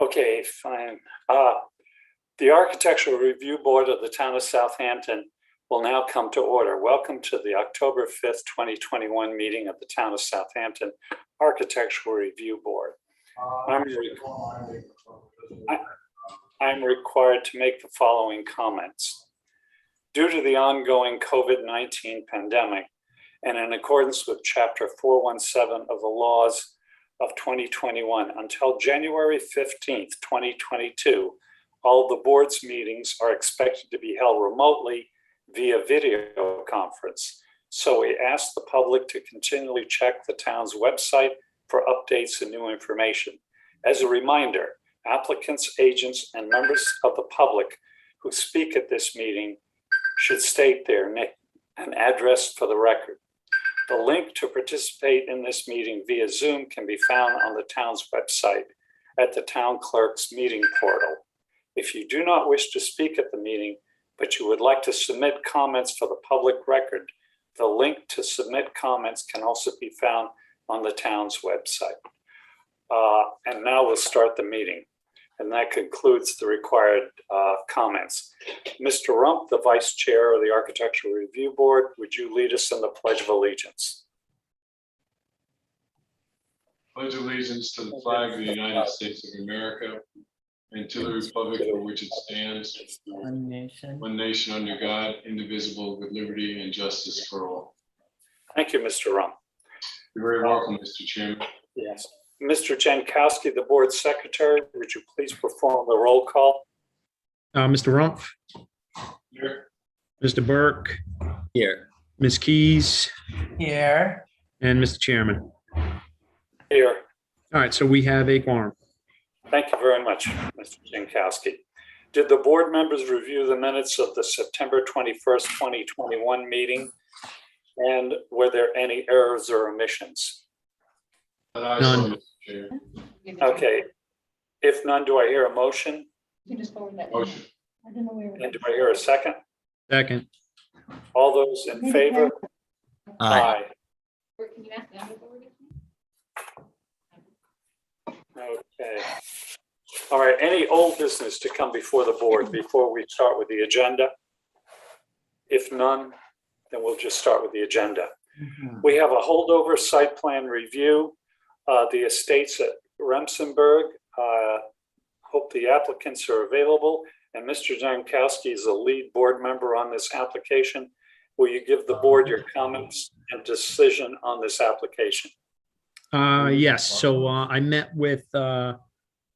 Okay, fine. The Architectural Review Board of the Town of Southampton will now come to order. Welcome to the October 5th, 2021 meeting of the Town of Southampton Architectural Review Board. I'm required to make the following comments. Due to the ongoing COVID-19 pandemic, and in accordance with Chapter 417 of the laws of 2021, until January 15th, 2022, all the board's meetings are expected to be held remotely via video conference. So we ask the public to continually check the town's website for updates and new information. As a reminder, applicants, agents, and members of the public who speak at this meeting should state their name and address for the record. The link to participate in this meeting via Zoom can be found on the town's website at the town clerk's meeting portal. If you do not wish to speak at the meeting, but you would like to submit comments for the public record, the link to submit comments can also be found on the town's website. And now we'll start the meeting. And that concludes the required comments. Mr. Rump, the Vice Chair of the Architectural Review Board, would you lead us in the Pledge of Allegiance? Pledge allegiance to the flag of the United States of America and to the republic for which it stands, one nation under God, indivisible, with liberty and justice for all. Thank you, Mr. Rump. You're very welcome, Mr. Chairman. Yes. Mr. Jankowski, the board secretary, would you please perform the roll call? Mr. Rumpf. Here. Mr. Burke. Here. Ms. Keys. Here. And Mr. Chairman. Here. All right, so we have a quorum. Thank you very much, Mr. Jankowski. Did the board members review the minutes of the September 21st, 2021 meeting? And were there any errors or omissions? None. Okay. If none, do I hear a motion? You can just forward that. Motion. I don't know where. And do I hear a second? Second. All those in favor? Aye. Can you ask them to forward it? Okay. All right, any old business to come before the board before we start with the agenda? If none, then we'll just start with the agenda. We have a holdover site plan review, the estates at Remsenburg. Hope the applicants are available. And Mr. Jankowski is the lead board member on this application. Will you give the board your comments and decision on this application? Yes, so I met with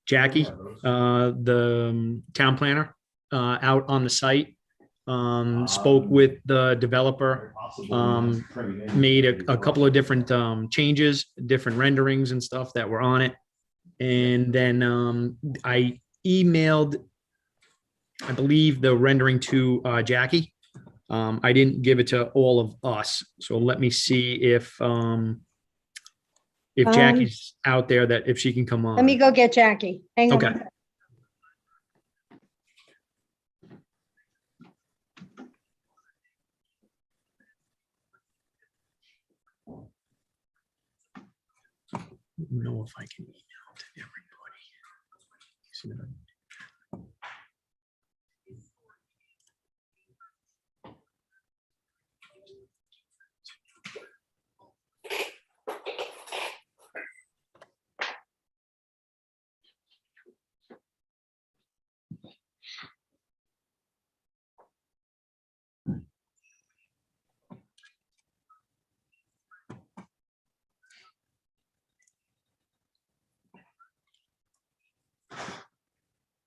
Jackie, the town planner, out on the site. Spoke with the developer, made a couple of different changes, different renderings and stuff that were on it. And then I emailed, I believe, the rendering to Jackie. I didn't give it to all of us. So let me see if Jackie's out there, that if she can come on. Let me go get Jackie. Hang on. Okay. I don't know if I can email to everybody.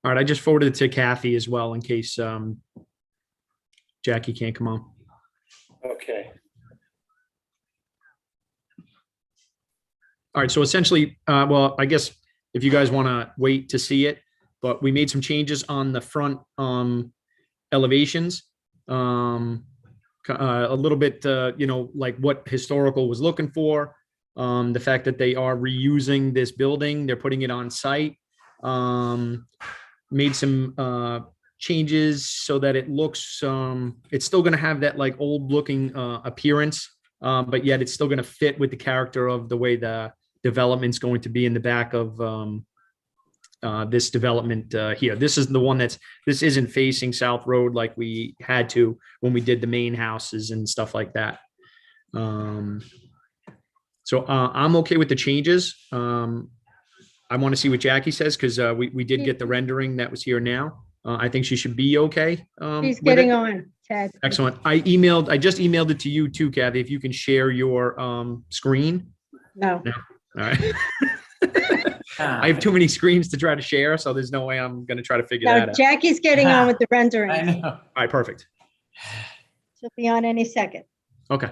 All right, I just forwarded it to Kathy as well in case Jackie can't come on. Okay. All right, so essentially, well, I guess if you guys want to wait to see it, but we made some changes on the front elevations. A little bit, like what historical was looking for. The fact that they are reusing this building, they're putting it on site. Made some changes so that it looks, it's still going to have that like old looking appearance, but yet it's still going to fit with the character of the way the development's going to be in the back of this development here. This is the one this isn't facing South Road like we had to when we did the main houses and stuff like that. So I'm okay with the changes. I want to see what Jackie says because we did get the rendering that was here now. I think she should be okay. He's with getting it. on, Ted. Excellent. I just emailed it to you too, Kathy. If you can share your screen. No. No. All right. I have too many screens to try to share, so there's no way I'm going to try to figure that No, out. Jackie's getting on with the rendering. I know. All right, perfect. She'll be on any second. Okay.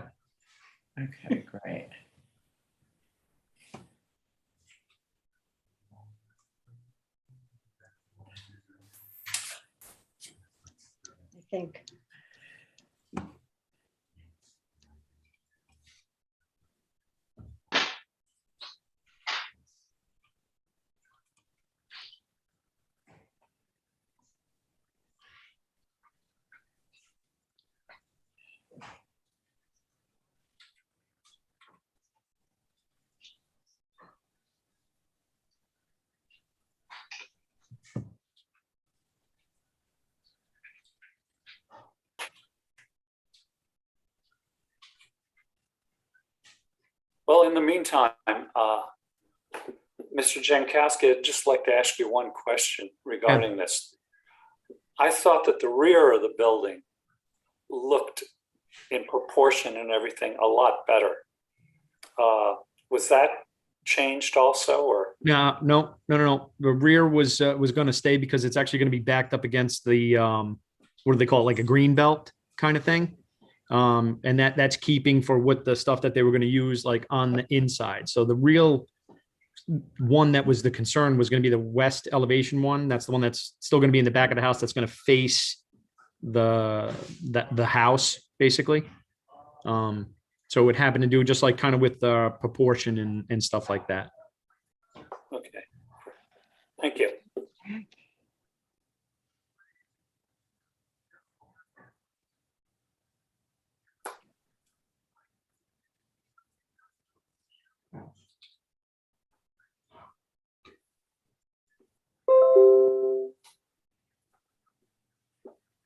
Okay, great. I think. Well, in the meantime, Mr. Jankowski, I'd just like to ask you one question regarding this. I thought that the rear of the building looked in proportion and everything a lot better. Was that changed also, or? No. The rear was going to stay because it's actually going to be backed up against the what do they call it, like a green belt kind of thing. And that's keeping for what the stuff that they were going to use like on the inside. So the real one that was the concern was going to be the west elevation one. That's the one that's still going to be in the back of the house. That's going to face the house basically. So it happened to do just like kind of with the proportion and stuff like that. Okay. Thank you.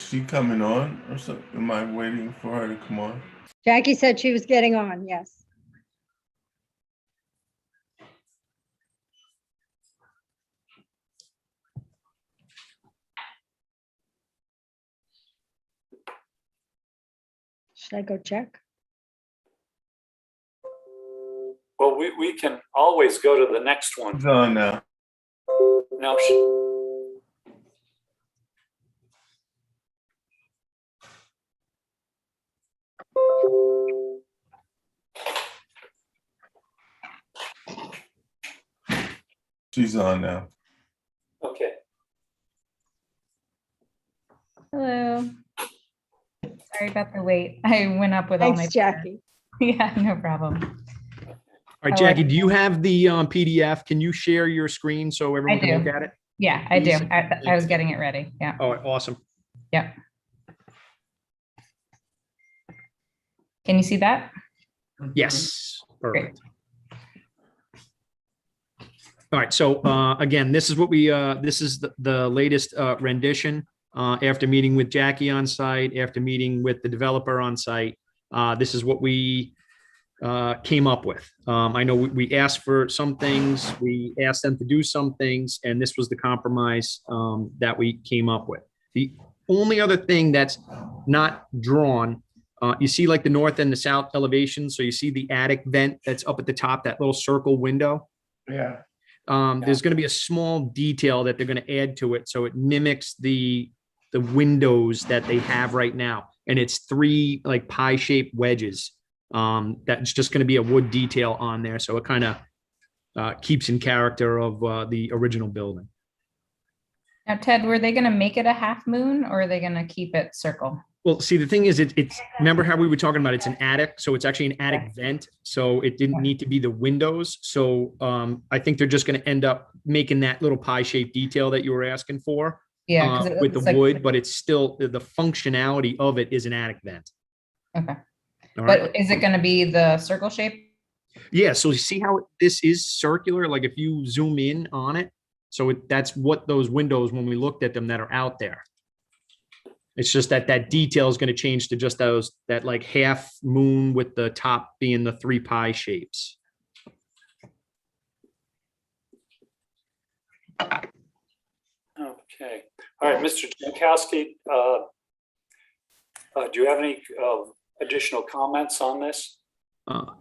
She coming on or something? Am I waiting for her to come on? Jackie said she was getting on, yes. Should I go check? Well, we can always go to the next one. She's on now. No, She's on now. okay. Hello. Sorry about the wait. I went up with all my. Thanks, Jackie. Yeah, no problem. All right, Jackie, do you have the PDF? Can you share your screen so everyone can do. look at it? Yeah, I do. Please. I was getting it ready. Yeah. Oh, awesome. Yep. Can you see that? Yes, perfect. All right, so again, this is what we this is the latest rendition after meeting with Jackie on site, after meeting with the developer on site. This is what we came up with. I know we asked for some things, we asked them to do some things, and this was the compromise that we came up with. The only other thing that's not drawn, you see like the north and the south elevation. So you see the attic vent that's up at the top, that little circle window. Yeah. There's going to be a small detail that they're going to add to it. So it mimics the windows that they have right now. And it's 3 like pie-shaped wedges. That's just going to be a wood detail on there. So it kind of keeps in character of the original building. Now, Ted, were they going to make it a half moon or are they going to keep it circle? Well, see, the thing is, it's remember how we were talking about it's an attic. So it's actually an attic vent. So it didn't need to be the windows. So I think they're just going to end up making that little pie-shaped detail that you were asking for. Yeah, with the wood, but it's still the functionality of it is an attic vent. Okay. All But right. is it going to be the circle shape? Yeah. So you see how this is circular? Like if you zoom in on it, So that's what those windows, when we looked at them, that are out there. It's just that that detail is going to change to just that like half moon with the top being the 3 pi shapes. Okay. All right, Mr. Jankowski, do you have any additional comments on this?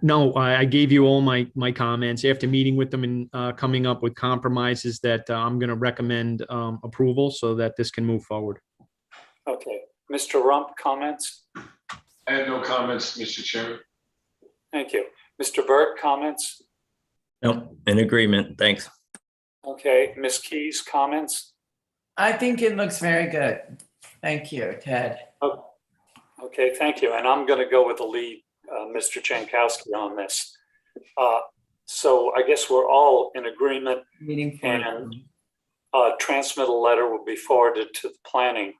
No, I gave you all my comments after meeting with them and coming up with compromises that I'm going to recommend approval so that this can move forward. Okay. Mr. Rump, comments? I have no comments, Mr. Chairman. Thank you. Mr. Burke, comments? Nope, in agreement. Thanks. Okay. Ms. Keys, comments? I think it looks very good. Thank you, Ted. Oh, okay, thank you. And I'm going to go with the lead, Mr. Jankowski, on this. So I guess we're all in agreement, Meeting and transmit a letter will be forwarded to the planning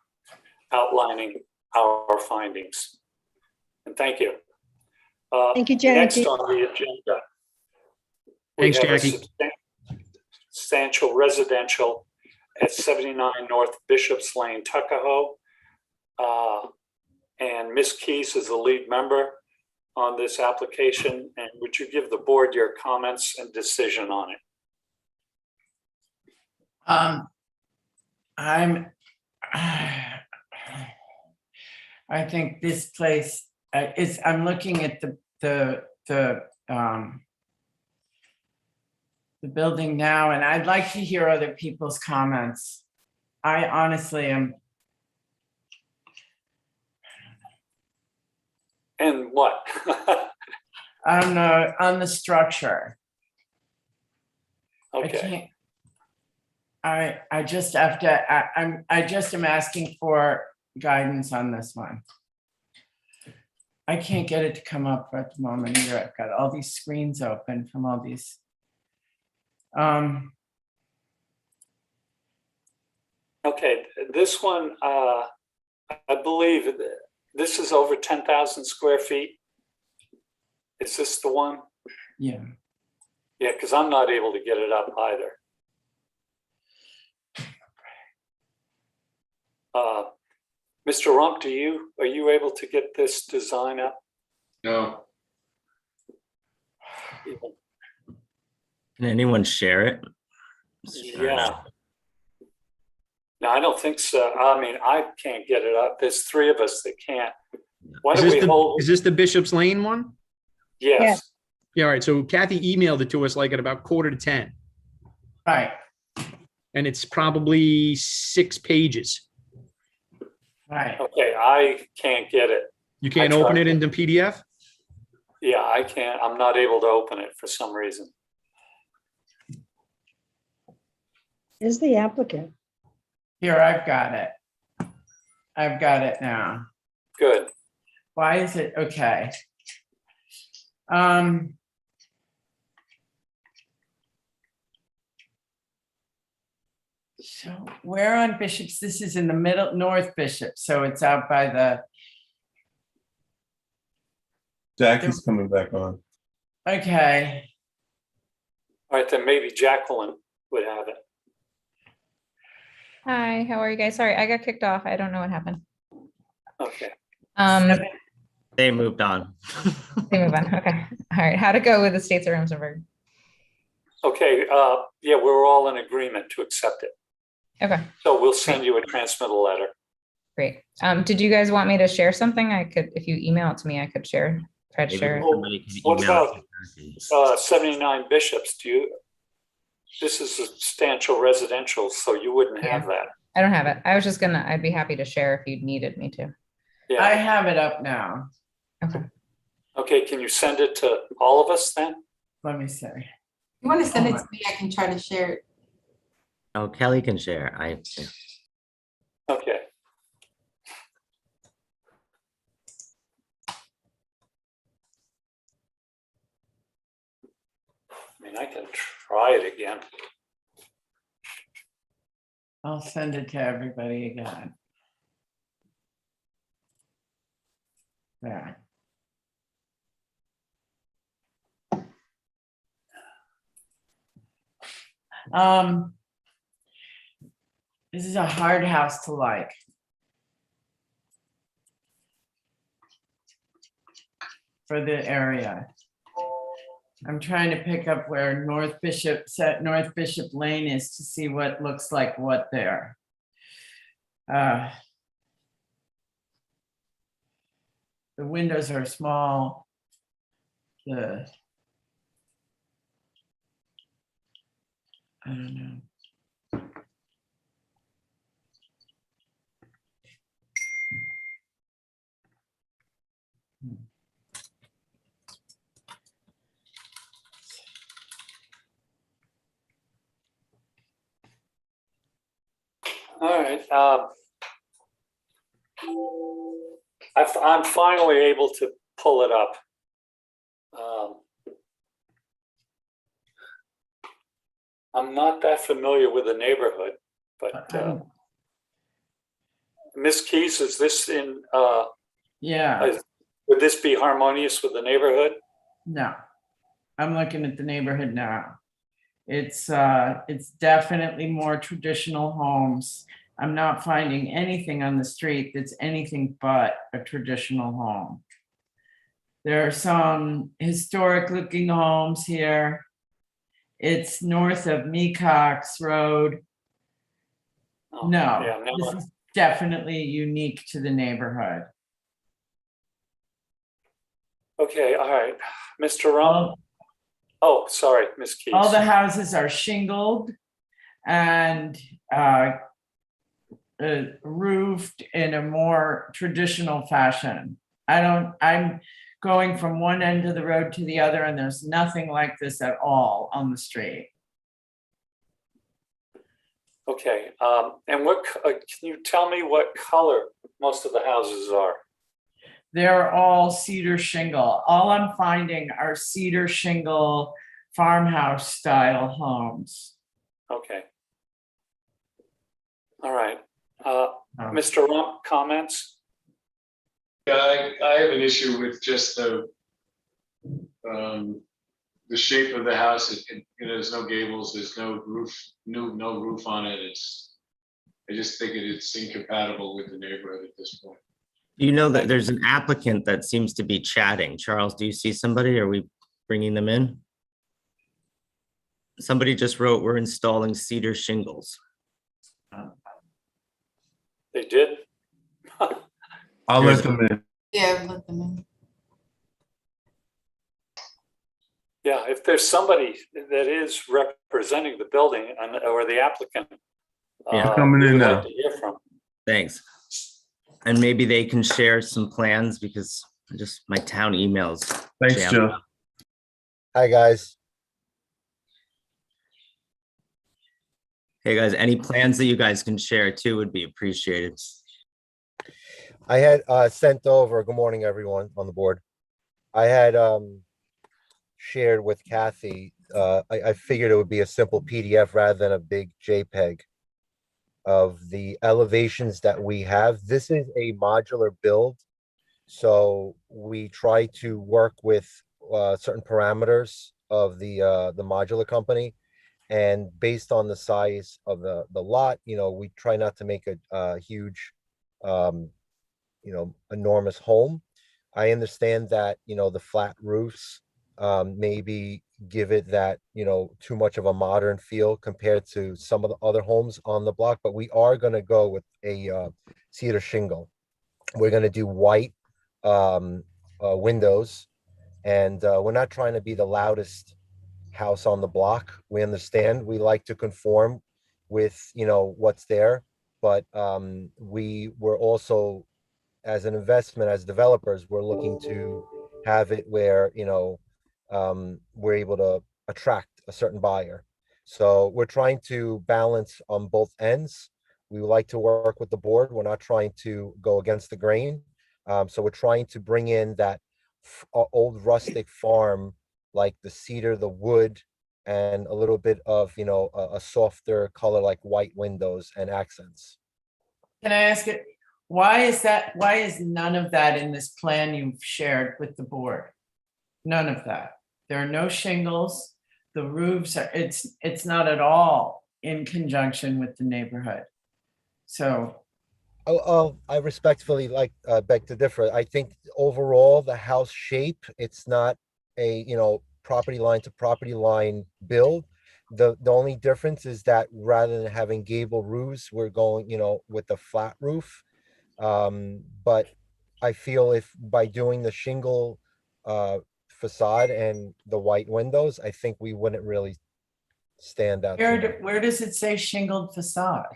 outlining our findings. And thank you. Thank you, Next Jackie. on the agenda. Thanks, we have a Jackie. Substantial residential at 79 North Bishop's Lane, Tuckahoe. And Ms. Keys is the lead member on this application. And would you give the board your comments and decision on it? I think this place I'm looking at the building now, and I'd like to hear other people's comments. I honestly am. And what? On the structure. Okay. I just have to, I just am asking for guidance on this one. I can't get it to come up at the moment either. I've got all these screens open from all these. Okay, this one, I believe this is over 10,000 square feet. Is this the one? Yeah. Yeah, because I'm not able to get it up either. Mr. Rump, are you able to get this design up? No, Can anyone share it? Yeah. No, I don't think so. I mean, I can't get it up. There's 3 of us that can't. Why don't we hold? Is this the Bishop's Lane one? Yes. Yes. Yeah, all right. So Kathy emailed it to us like at about 9:45. Right, And it's probably 6 pages. right. Okay, I can't get it. You can't I open tried. it into PDF? Yeah, I can't. I'm not able to open it for some reason. Is the applicant? Here, I've got it. I've got it now. Good. Why is it, okay. So where on Bishop's, this is in the middle, North Bishop, so it's out by the, Jackie's coming back on. okay. All right, then maybe Jacqueline would have it. Hi, how are you guys? Sorry, I got kicked off. I don't know what happened. Okay. They moved on. They move on. Okay. All right. How to go with the States of Ramsdenburg? Okay, yeah, we're all in agreement to accept it. Okay, So we'll send you a transmittal letter. great. Did you guys want me to share something? I could, if you email it to me, I could share, try to share it. Somebody could What email about, it. 79 Bishops? This is substantial residential, so you wouldn't have that. I don't have it. I was just gonna, I'd be happy to share if you needed me to. I Yeah. have it up now. Okay. Okay, can you send it to all of us then? Let me see. You want to send it to me? I can try to share it. Oh, Kelly can share. Okay. I mean, I can try it again. I'll send it to everybody again. There. This is a hard house to like. For the area. I'm trying to pick up where North Bishop Lane is to see what looks like what there. The windows are small. I don't know. All right. I'm finally able to pull it up. I'm not that familiar with the neighborhood, but Ms. Keys, is this in? Yeah. Would this be harmonious with the neighborhood? No, I'm looking at the neighborhood now. It's definitely more traditional homes. I'm not finding anything on the street that's anything but a traditional home. There are some historic looking homes here. It's north of Mecox Road. Oh, No, yeah, no. this is definitely unique to the neighborhood. Okay, all right. Mr. Rum? Oh, sorry, Ms. Keys. All the houses are shingled and roofed in a more traditional fashion. I'm going from one end of the road to the other, and there's nothing like this at all on the street. Okay, and what, can you tell me what color most of the houses are? They're all cedar shingle. All I'm finding are cedar shingle farmhouse style homes. Okay. All right. Mr. Rump, comments? Yeah, I have an issue with just the shape of the house. There's no gables, there's no roof, no roof on it. I just think it's incompatible with the neighborhood at this point. You know that there's an applicant that seems to be chatting. Charles, do you see somebody? Are we bringing them in? Somebody just wrote, we're installing cedar shingles. They did? I'll let them in. Yeah, let them in. Yeah, if there's somebody that is representing the building or the applicant. Yeah. Coming in we'd now. like to hear from. Thanks. And maybe they can share some plans because just my town emails. Thanks, jammed Joe. up. Hi, guys. Hey guys, any plans that you guys can share too would be appreciated. I had sent over, good morning, everyone on the board. I had shared with Kathy, I figured it would be a simple PDF rather than a big JPEG of the elevations that we have. This is a modular build. So we try to work with certain parameters of the modular company. And based on the size of the lot, we try not to make a huge, enormous home. I understand that, the flat roofs maybe give it that, too much of a modern feel compared to some of the other homes on the block, but we are going to go with a cedar shingle. We're going to do white windows, and we're not trying to be the loudest house on the block. We understand we like to conform with what's there, but we were also, as an investment, as developers, we're looking to have it where we're able to attract a certain buyer. So we're trying to balance on both ends. We like to work with the board. We're not trying to go against the grain. So we're trying to bring in that old rustic farm, like the cedar, the wood, and a little bit of, a softer color like white windows and accents. Can I ask it, why is that? Why is none of that in this plan you've shared with the board? None of that. There are no shingles. The roofs are, it's not at all in conjunction with the neighborhood. So, I respectfully beg to differ. I think overall, the house shape, it's not a, property line to property line build. The only difference is that rather than having gable roofs, we're going, with the flat roof. But I feel if by doing the shingle facade and the white windows, I think we wouldn't really stand out. too much. where does it say shingled facade?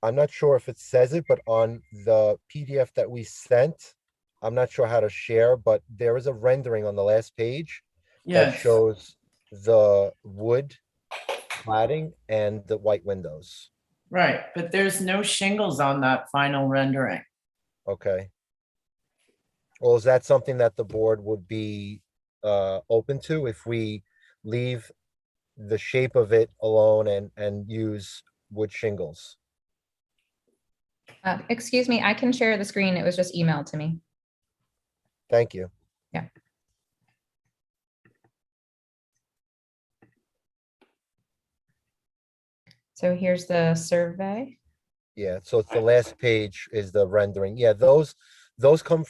I'm not sure if it says it, but on the PDF that we sent, I'm not sure how to share, but there is a rendering on the last page that Yes, shows the wood cladding and the white windows. right, but there's no shingles on that final rendering. Okay. Well, is that something that the board would be open to if we leave the shape of it alone and use wood shingles? Excuse me, I can share the screen. It was just emailed to me. Thank you. Yeah. So here's the survey. Yeah, so it's the last page is the rendering. Yeah, those come,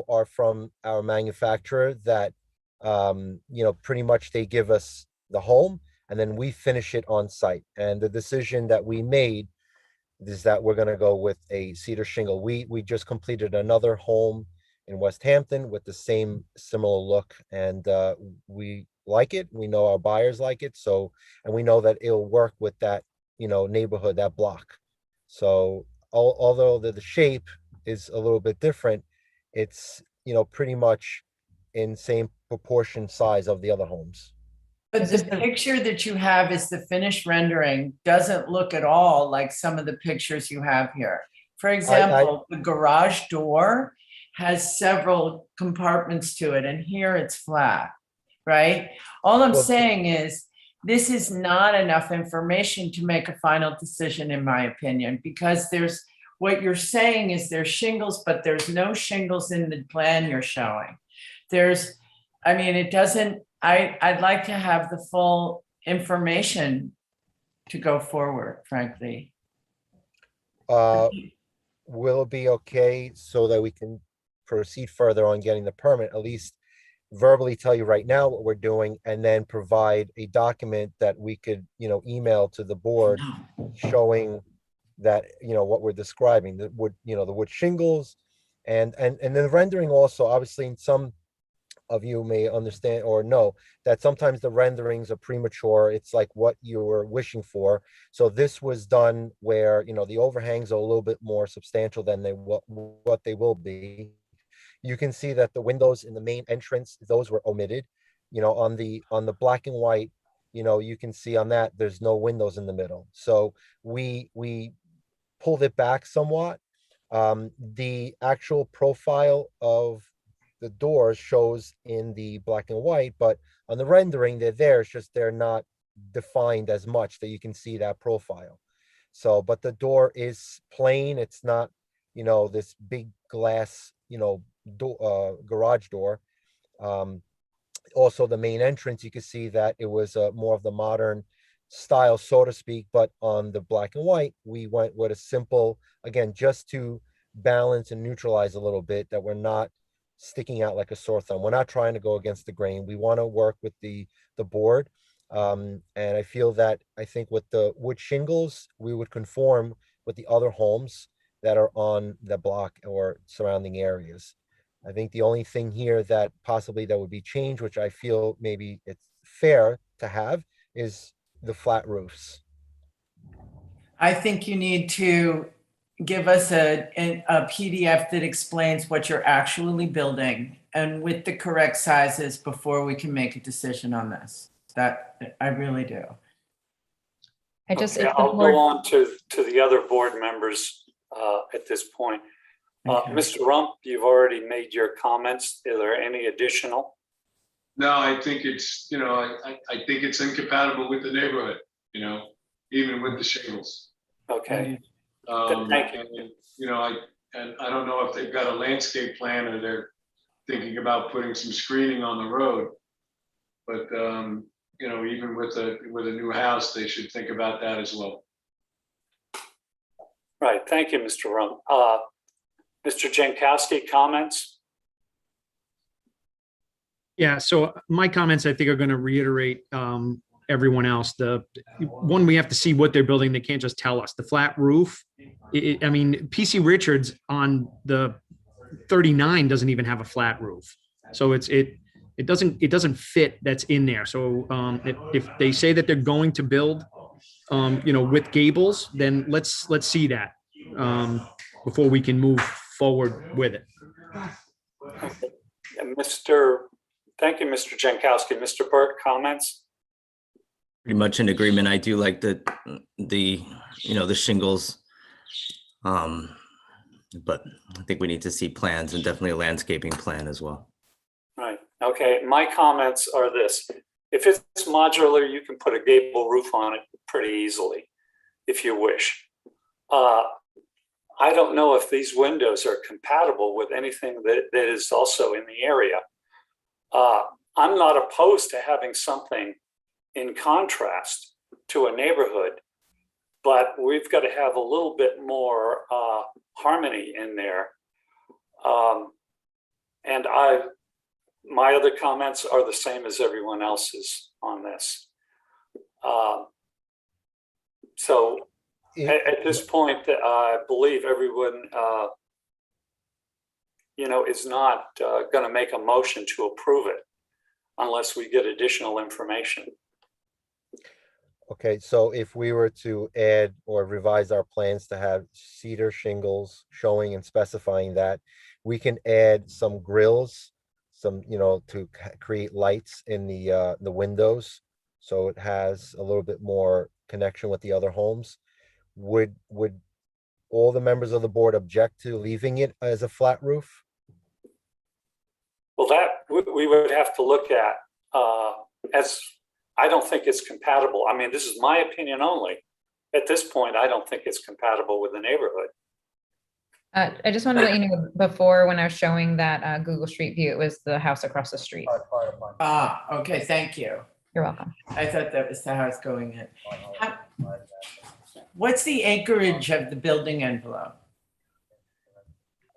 are from our manufacturer that, pretty much they give us the home and then we finish it on site. And the decision that we made is that we're gonna go with a cedar shingle. We just completed another home in West Hampton with the same similar look, and we like it. We know our buyers like it, so, and we know that it'll work with that, neighborhood, that block. So although the shape is a little bit different, it's, pretty much in same proportion size of the other homes. But Is this the the- picture that you have is the finished rendering, doesn't look at all like some of the pictures you have here. For example, the garage door has several compartments to it, and here it's flat, right? All I'm Well, saying is, this is not enough information to make a final decision, in my opinion, because what you're saying is there's shingles, but there's no shingles in the plan you're showing. It doesn't, I'd like to have the full information to go forward, frankly. Will it be okay so that we can proceed further on getting the permit, at least verbally tell you right now what we're doing, and then provide a document that we could, email to the board showing that, what we're describing, the wood, the wood shingles and the rendering also, obviously, in some of you may understand or know that sometimes the renderings are premature. It's like what you were wishing for. So this was done where, the overhangs are a little bit more substantial than what they will be. You can see that the windows in the main entrance, those were omitted, on the black and white, you can see on that, there's no windows in the middle. So we pulled it back somewhat. The actual profile of the doors shows in the black and white, but on the rendering, they're there. It's just they're not defined as much that you can see that profile. So, but the door is plain. It's not, this big glass, garage door. Also, the main entrance, you can see that it was more of the modern style, so to speak. But on the black and white, we went with a simple, again, just to balance and neutralize a little bit, that we're not sticking out like a sore thumb. We're not trying to go against the grain. We want to work with the board. And I feel that, I think with the wood shingles, we would conform with the other homes that are on the block or surrounding areas. I think the only thing here that possibly that would be changed, which I feel maybe it's fair to have, is the flat roofs. I think you need to give us a PDF that explains what you're actually building and with the correct sizes before we can make a decision on this. That I really do. I just, Okay, if the I'll board- go on to the other board members at this point. Okay. Mr. Rump, you've already made your comments. Are there any additional? No, I think it's, I think it's incompatible with the neighborhood, even with the shingles. Okay, Thank you. I don't know if they've got a landscape plan or they're thinking about putting some screening on the road. But, you know, even with a new house, they should think about that as well. Right, thank you, Mr. Rum. Mr. Jankowski, comments? Yeah, so my comments, I think, are going to reiterate everyone else. The one, we have to see what they're building. They can't just tell us. The flat roof, I mean, PC Richards on the 39 doesn't even have a flat roof. So it doesn't fit that's in there. So if they say that they're going to build, you know, with gables, then let's see that before we can move forward with it. And thank you, Mr. Jankowski. Mr. Burke, comments? Pretty much in agreement. I do like the you know, the shingles. But I think we need to see plans and definitely a landscaping plan as well. Right, okay, my comments are this. If it's modular, you can put a gable roof on it pretty easily, if you wish. I don't know if these windows are compatible with anything that is also in the area. I'm not opposed to having something in contrast to a neighborhood, but we've got to have a little bit more harmony in there. And my other comments are the same as everyone else's on this. So at this point, I believe everyone, you know, is not going to make a motion to approve it unless we get additional information. Okay, so if we were to add or revise our plans to have cedar shingles showing and specifying that, we can add some grills, some, you know, to create lights in the windows, so it has a little bit more connection with the other homes. Would all the members of the board object to leaving it as a flat roof? Well, that we would have to look at as I don't think it's compatible. I mean, this is my opinion only. At this point, I don't think it's compatible with the neighborhood. I just wanted to let you know, before when I was showing that Google Street View, it was the house across the street. Okay, thank you. You're welcome. I thought that was the house going in. What's the acreage of the building envelope?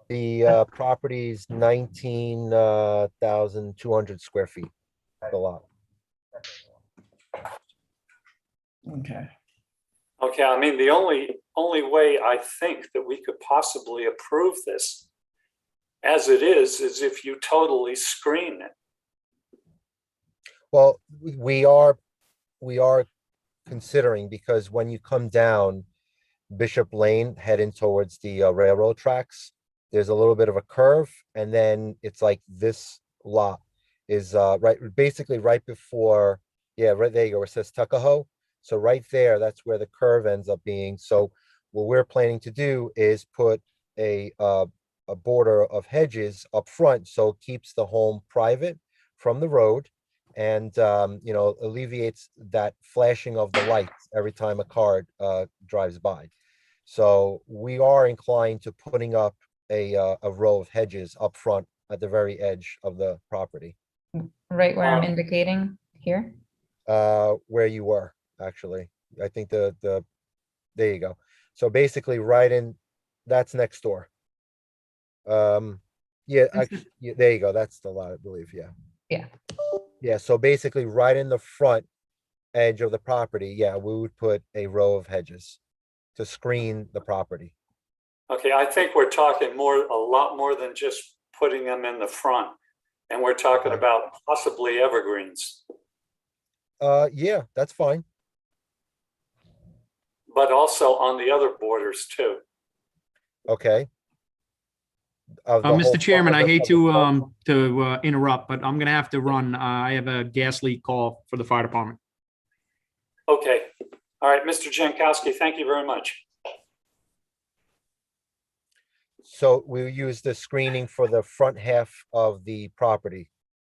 The property's 19,200 square feet, the lot. Okay. Okay, I mean, the only way I think that we could possibly approve this as it is if you totally screen it. Well, we are considering, because when you come down Bishop Lane heading towards the railroad tracks, there's a little bit of a curve, and then it's like this lot is basically right before, yeah, right there you go, where it says Tuckahoe. So right there, that's where the curve ends up being. So what we're planning to do is put a border of hedges up front, so it keeps the home private from the road, and you know, alleviates that flashing of the lights every time a car drives by. So we are inclined to putting up a row of hedges up front at the very edge of the property. Right where I'm indicating here. Where you were, actually. I think there you go. So basically right in, that's next door. Yeah, actually, yeah, there you go. That's the lot, I believe. Yeah. Yeah. Yeah, so basically right in the front edge of the property, yeah, we would put a row of hedges to screen the property. Okay, I think we're talking a lot more than just putting them in the front. And we're talking Okay. about possibly evergreens, Yeah, that's fine. but also on the other borders too. Okay. Of the whole Mr. Chairman, front I of the- hate of the front- to interrupt, but I'm gonna have to run. I have a gas leak call for the fire department. Okay, all right, Mr. Jankowski, thank you very much. So we'll use the screening for the front half of the property,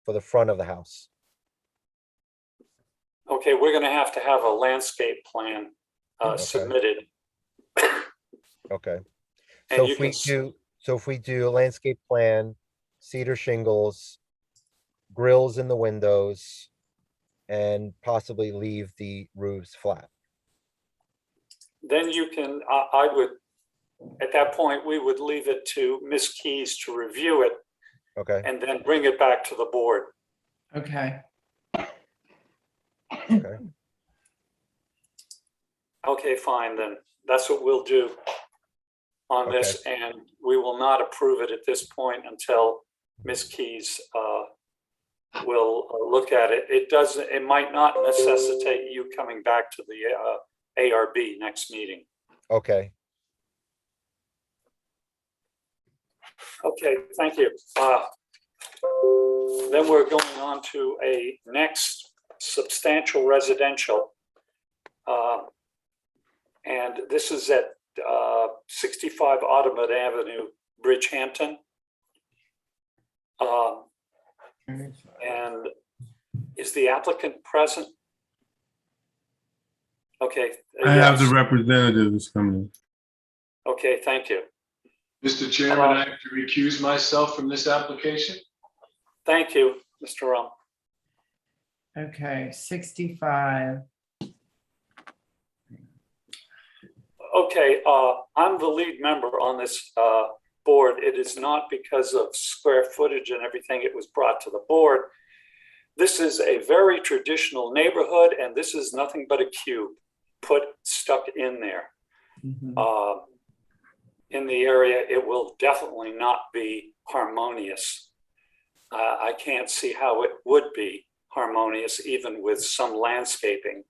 for the front of the house. Okay, we're gonna have to have a landscape plan Okay. submitted. Okay. And So you if we do a landscape plan, cedar shingles, grills in the windows, and possibly leave the roofs flat. Then you can, I would, at that point, we would leave it to Ms. Keys to review it Okay, and then bring it back to the board. Okay, okay, Okay, fine, then that's what we'll do on this, and we will not approve it at this point until Ms. Keys will look at it. It might not necessitate you coming back to the ARB next meeting. okay. Okay, thank you. Then we're going on to a next substantial residential. And this is at 65 Ottoman Avenue, Bridgehampton. And is the applicant present? Okay. I have the yes. representatives coming. Okay, thank you. Mr. Chairman, I have to recuse myself from this application. Thank you, Mr. Rum. okay, 65. Okay, I'm the lead member on this board. It is not because of square footage and everything. It was brought to the board. This is a very traditional neighborhood, and this is nothing but a cube stuck in there. Mhm. In the area, it will definitely not be harmonious. I can't see how it would be harmonious, even with some landscaping,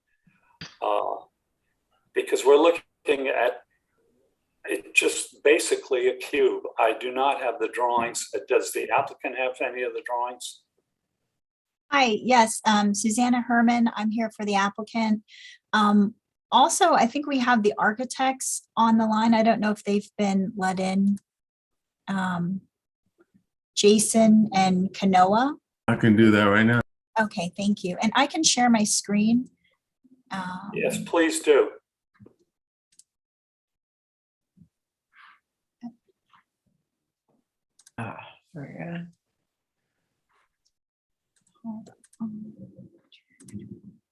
because we're looking at it just basically a cube. I do not have the drawings. Does the applicant have any of the drawings? Hi, yes, Susanna Herman. I'm here for the applicant. Also, I think we have the architects on the line. I don't know if they've been let in. Jason and Kanoa. I can do that right now. Okay, thank you. And I can share my screen. Yes, please do. Yeah.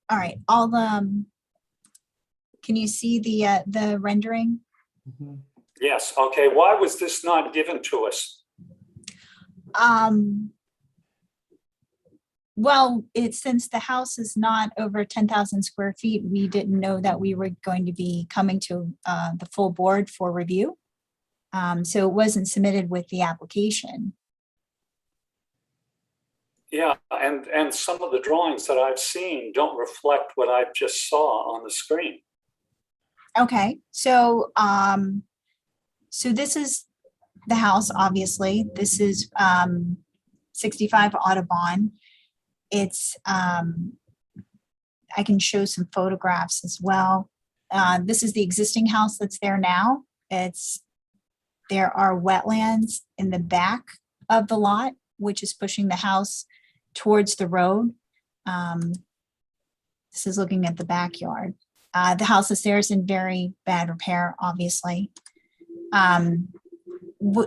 All right, can you see the rendering? Mhm. Yes, okay. Why was this not given to us? Well, since the house is not over 10,000 square feet, we didn't know that we were going to be coming to the full board for review. So it wasn't submitted with the application. Yeah, and some of the drawings that I've seen don't reflect what I just saw on the screen. Okay, so so this is the house, obviously. This is 65 Audubon. It's I can show some photographs as well. This is the existing house that's there now. There are wetlands in the back of the lot, which is pushing the house towards the road. This is looking at the backyard. The house is there is in very bad repair, obviously.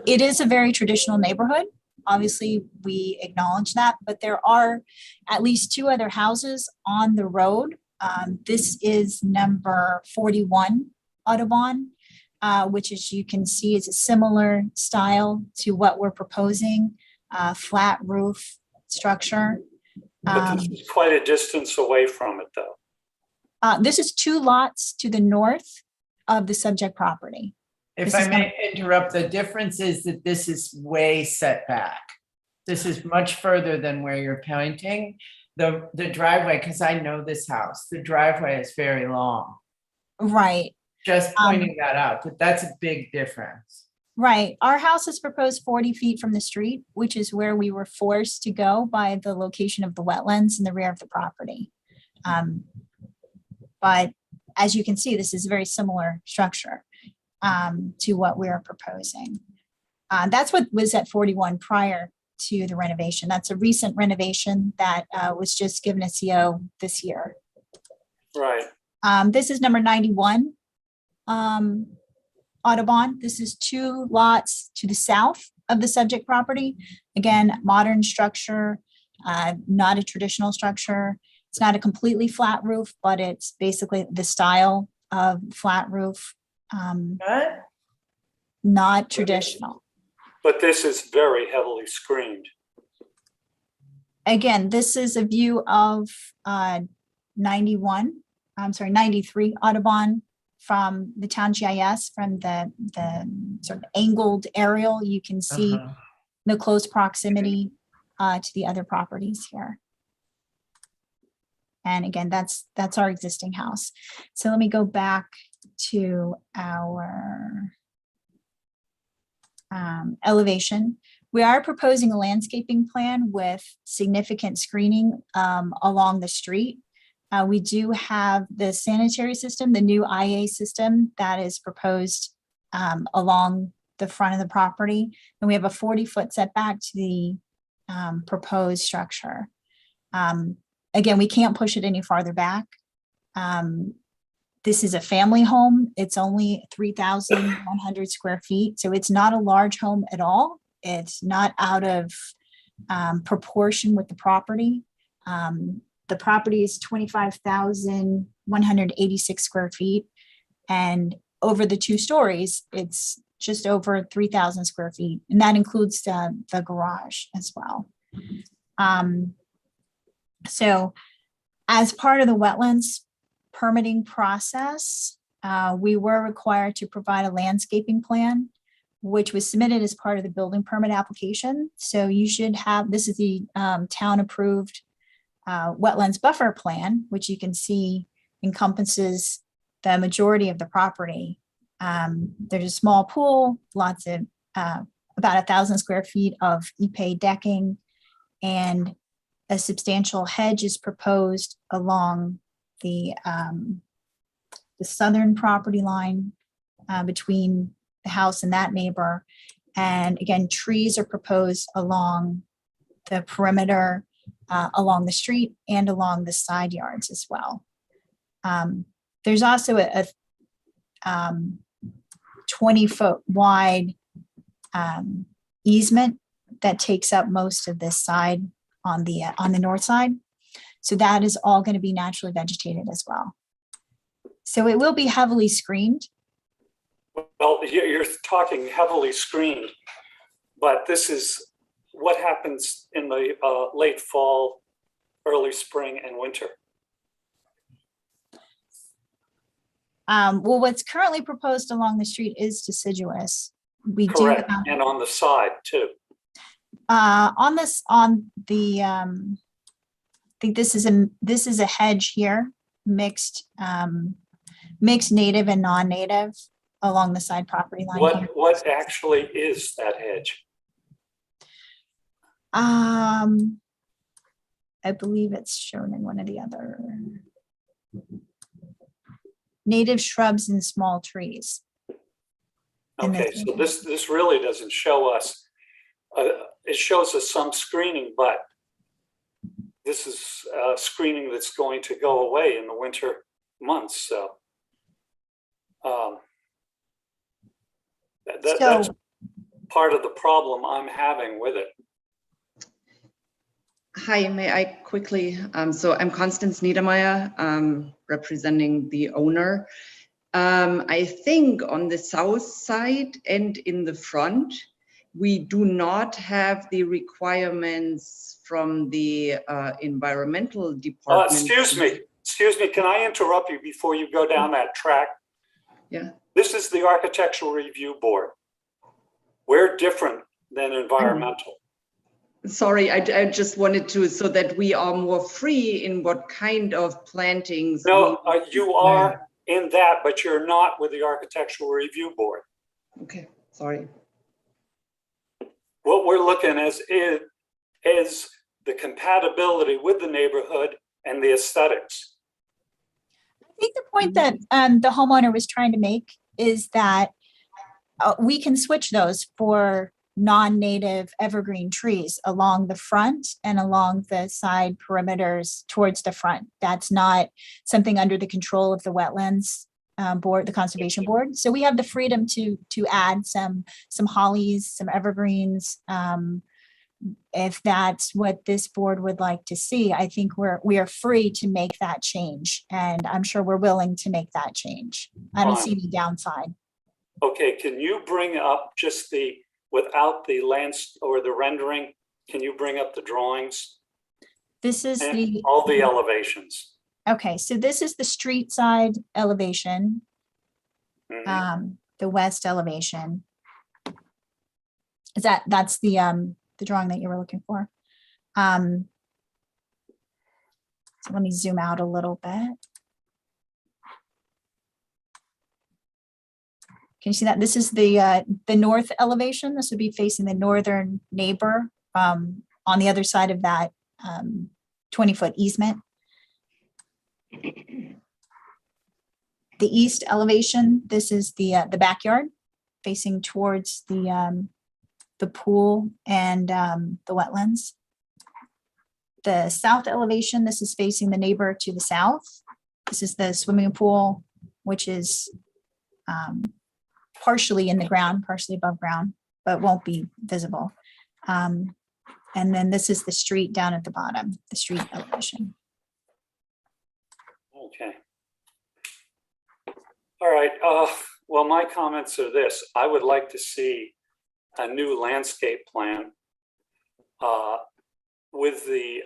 It is a very traditional neighborhood. Obviously, we acknowledge that, but there are at least two other houses on the road. This is number 41 Audubon, which, as you can see, is a similar style to what we're proposing, flat roof structure. But this is quite a distance away from it, though. This is two lots to the north of the subject property. If I may interrupt, the difference is that this is way set back. This is much further than where you're pointing. The driveway, because I know this house, the driveway is very long. Right. Just pointing that out, but that's a big difference. Right. Our house is proposed 40 feet from the street, which is where we were forced to go by the location of the wetlands in the rear of the property. But as you can see, this is a very similar structure to what we're proposing. That's what was at 41 prior to the renovation. That's a recent renovation that was just given a CO this year. Right. This is number 91 Audubon. This is two lots to the south of the subject property. Again, modern structure, not a traditional structure. It's not a completely flat roof, but it's basically the style of flat roof. What? Not traditional. But this is very heavily screened. Again, this is a view of 93 Audubon from the town GIS, from the sort of angled aerial. You can see the close proximity to the other properties here. And again, that's our existing house. So let me go back to our elevation. We are proposing a landscaping plan with significant screening along the street. We do have the sanitary system, the new IA system that is proposed along the front of the property. And we have a 40-foot setback to the proposed structure. Again, we can't push it any farther back. This is a family home. It's only 3,100 square feet. So it's not a large home at all. It's not out of proportion with the property. The property is 25,186 square feet. And over the 2 stories, it's just over 3,000 square feet. And that includes the garage as well. So as part of the wetlands permitting process, we were required to provide a landscaping plan, which was submitted as part of the building permit application. So you should have, this is the town approved wetlands buffer plan, which you can see encompasses the majority of the property. There's a small pool, lots of about 1,000 square feet of epay decking, and a substantial hedge is proposed along the southern property line between the house and that neighbor. And again, trees are proposed along the perimeter, along the street and along the side yards as well. There's also a 20-foot wide easement that takes up most of this side on the north side. So that is all going to be naturally vegetated as well. So it will be heavily screened. Well, you're talking heavily screened, but this is what happens in the late fall, early spring, and winter. Well, what's currently proposed along the street is deciduous. We Correct, do have, and on the side too. on the I think this is a hedge here, mixed native and non-native along the side property line. What actually is that hedge? I believe it's shown in one of the other native shrubs and small trees. Okay, so this really doesn't show us. It shows us some screening, but this is screening that's going to go away in the winter months. So that's part of the problem I'm having with it. Hi, may I quickly, so I'm Constance Niedermeyer, representing the owner. I think on the south side and in the front, we do not have the requirements from the environmental department. Excuse me, can I interrupt you before you go down that track? Yeah. This is the Architectural Review Board. We're different than environmental. Sorry, I just wanted to, so that we are more free in what kind of plantings. No, you are in that, but you're not with the Architectural Review Board. Okay, sorry. What we're looking at is the compatibility with the neighborhood and the aesthetics. I think the point that the homeowner was trying to make is that we can switch those for non-native evergreen trees along the front and along the side perimeters towards the front. That's not something under the control of the wetlands board, the conservation board. So we have the freedom to add some hollies, some evergreens, if that's what this board would like to see, I think we are free to make that change. And I'm sure we're willing to make that change. I don't see any downside. Okay, can you bring up just without the lands or the rendering, can you bring up the drawings? This is And all the elevations. okay, so this is the street side elevation, Mhm. the west elevation. That's the drawing that you were looking for? So let me zoom out a little bit. Can you see that? This is the north elevation. This would be facing the northern neighbor on the other side of that 20-foot easement. The east elevation, this is the backyard facing towards the pool and the wetlands. The south elevation, this is facing the neighbor to the south. This is the swimming pool, which is partially in the ground, partially above ground, but won't be visible. And then this is the street down at the bottom, the street elevation. Okay. All right. Well, my comments are this. I would like to see a new landscape plan with the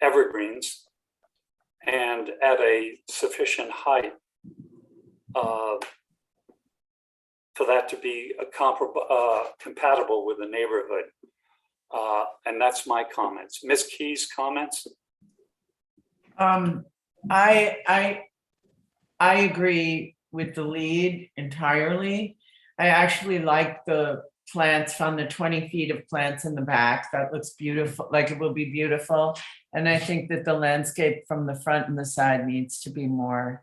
evergreens and at a sufficient height for that to be compatible with the neighborhood. And that's my comments. Ms. Key's comments? I agree with the lead entirely. I actually like the plants on the 20 feet of plants in the back. That looks beautiful, like it will be beautiful. And I think that the landscape from the front and the side needs to be more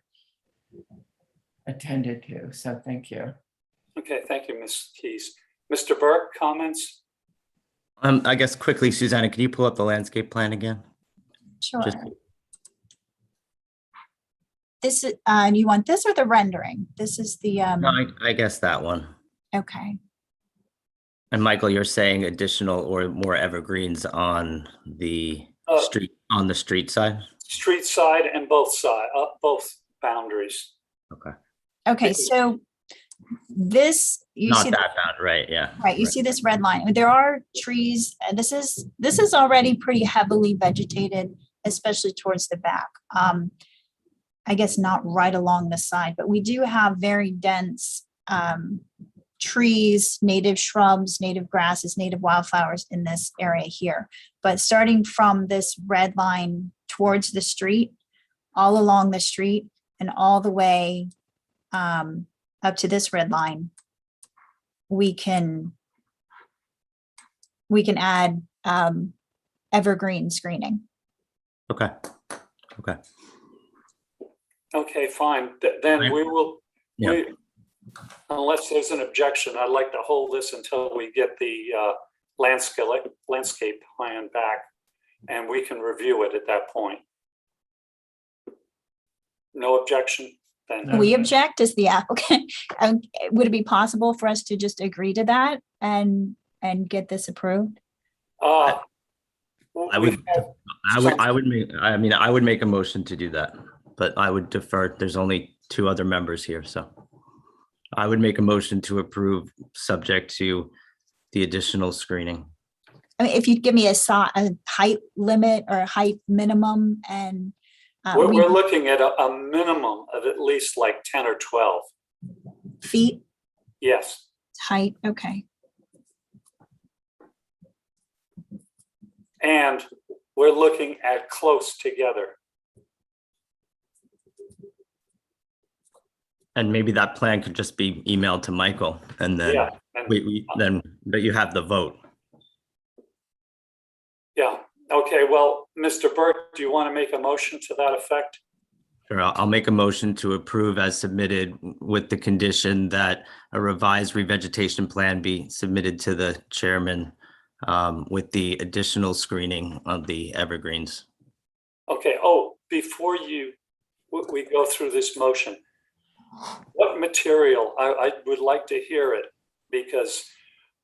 attended to. So thank you. Okay, thank you, Ms. Keys. Mr. Burke, comments? I guess quickly, Susanna, can you pull up the landscape plan again? Sure. Just- This is, you want this or the rendering? This is the, No, I guess that one. okay. And Michael, you're saying additional or more evergreens on the street side? Street side and both boundaries. Okay. Okay, so this, you Not see, that bad, right? Yeah. right, you see this red line. There are trees, and this is already pretty heavily vegetated, especially towards the back. I guess not right along the side, but we do have very dense trees, native shrubs, native grasses, native wildflowers in this area here. But starting from this red line towards the street, all along the street and all the way up to this red line, we can add evergreen screening. Okay. Okay. Okay, fine. Then we will, unless there's an objection, I'd like to hold this until we get the landscape plan back and we can review it at that point. No objection? Then We object as the applicant. Would it be possible for us to just agree to that and get this approved? I would make a motion to do that, but I would defer. There's only two other members here, so I would make a motion to approve subject to the additional screening. I mean, if you'd give me a height limit or a height minimum, and we're looking at a minimum of at least like 10 or 12 feet Yes. height. Okay. And we're looking at close together. And maybe that plan could just be emailed to Michael, and then Yeah, but you have the vote. Yeah. Okay. Well, Mr. Burke, do you want to make a motion to that effect? Sure, I'll make a motion to approve as submitted with the condition that a revised revegetation plan be submitted to the chairman with the additional screening of the evergreens. Okay. Oh, before we go through this motion, what material, I would like to hear it, because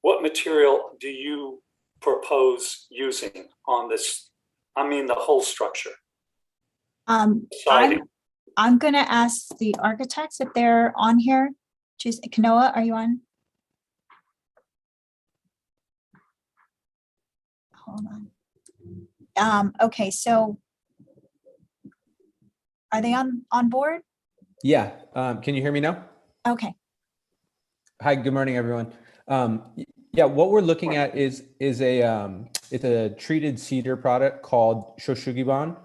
what material do you propose using on this? I mean, the whole structure. I'm gonna ask the architects if they're on here. Choose Kanoa, are you on? Hold on. Okay, so are they on board? Yeah, can you hear me now? Okay. Hi, good morning, everyone. Yeah, what we're looking at is a it's a treated cedar product called Shoshugiban,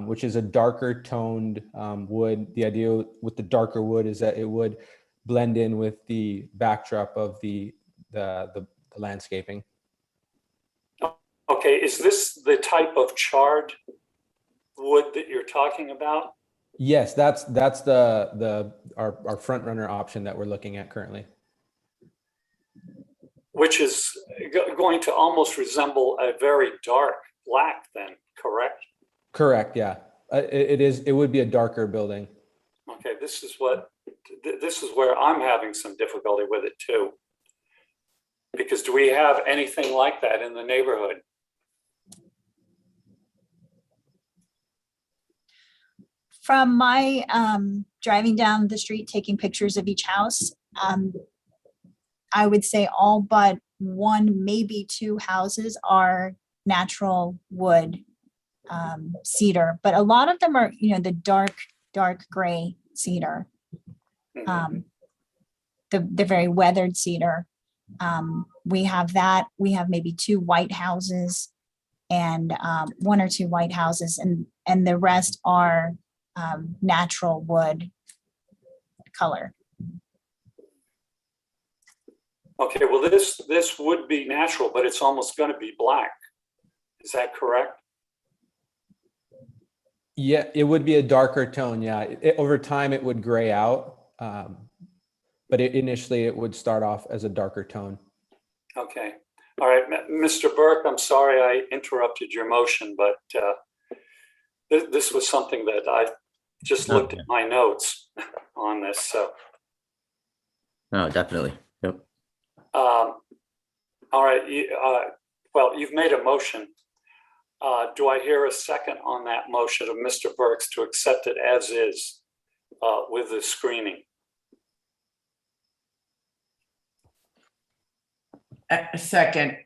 which is a darker toned wood. The idea with the darker wood is that it would blend in with the backdrop of the landscaping. Okay, is this the type of charred wood that you're talking about? Yes, that's our front runner option that we're looking at currently. Which is going to almost resemble a very dark black then, correct? Correct, yeah. It would be a darker building. Okay, this is where I'm having some difficulty with it too. Because do we have anything like that in the neighborhood? From my driving down the street, taking pictures of each house, I would say all but one, maybe two houses are natural wood cedar, but a lot of them are, the dark gray cedar, the very weathered cedar. We have that. We have maybe two white houses and one or two white houses, and the rest are natural wood color. Okay, well, this would be natural, but it's almost going to be black. Is that correct? Yeah, it would be a darker tone. Yeah, over time it would gray out, but initially it would start off as a darker tone. Okay, all right, Mr. Burke, I'm sorry I interrupted your motion, but this was something that I just looked at my notes on this. So, No, definitely. Yep. All right. Well, you've made a motion. Do I hear a second on that motion of Mr. Burke's to accept it as is with the screening? A second.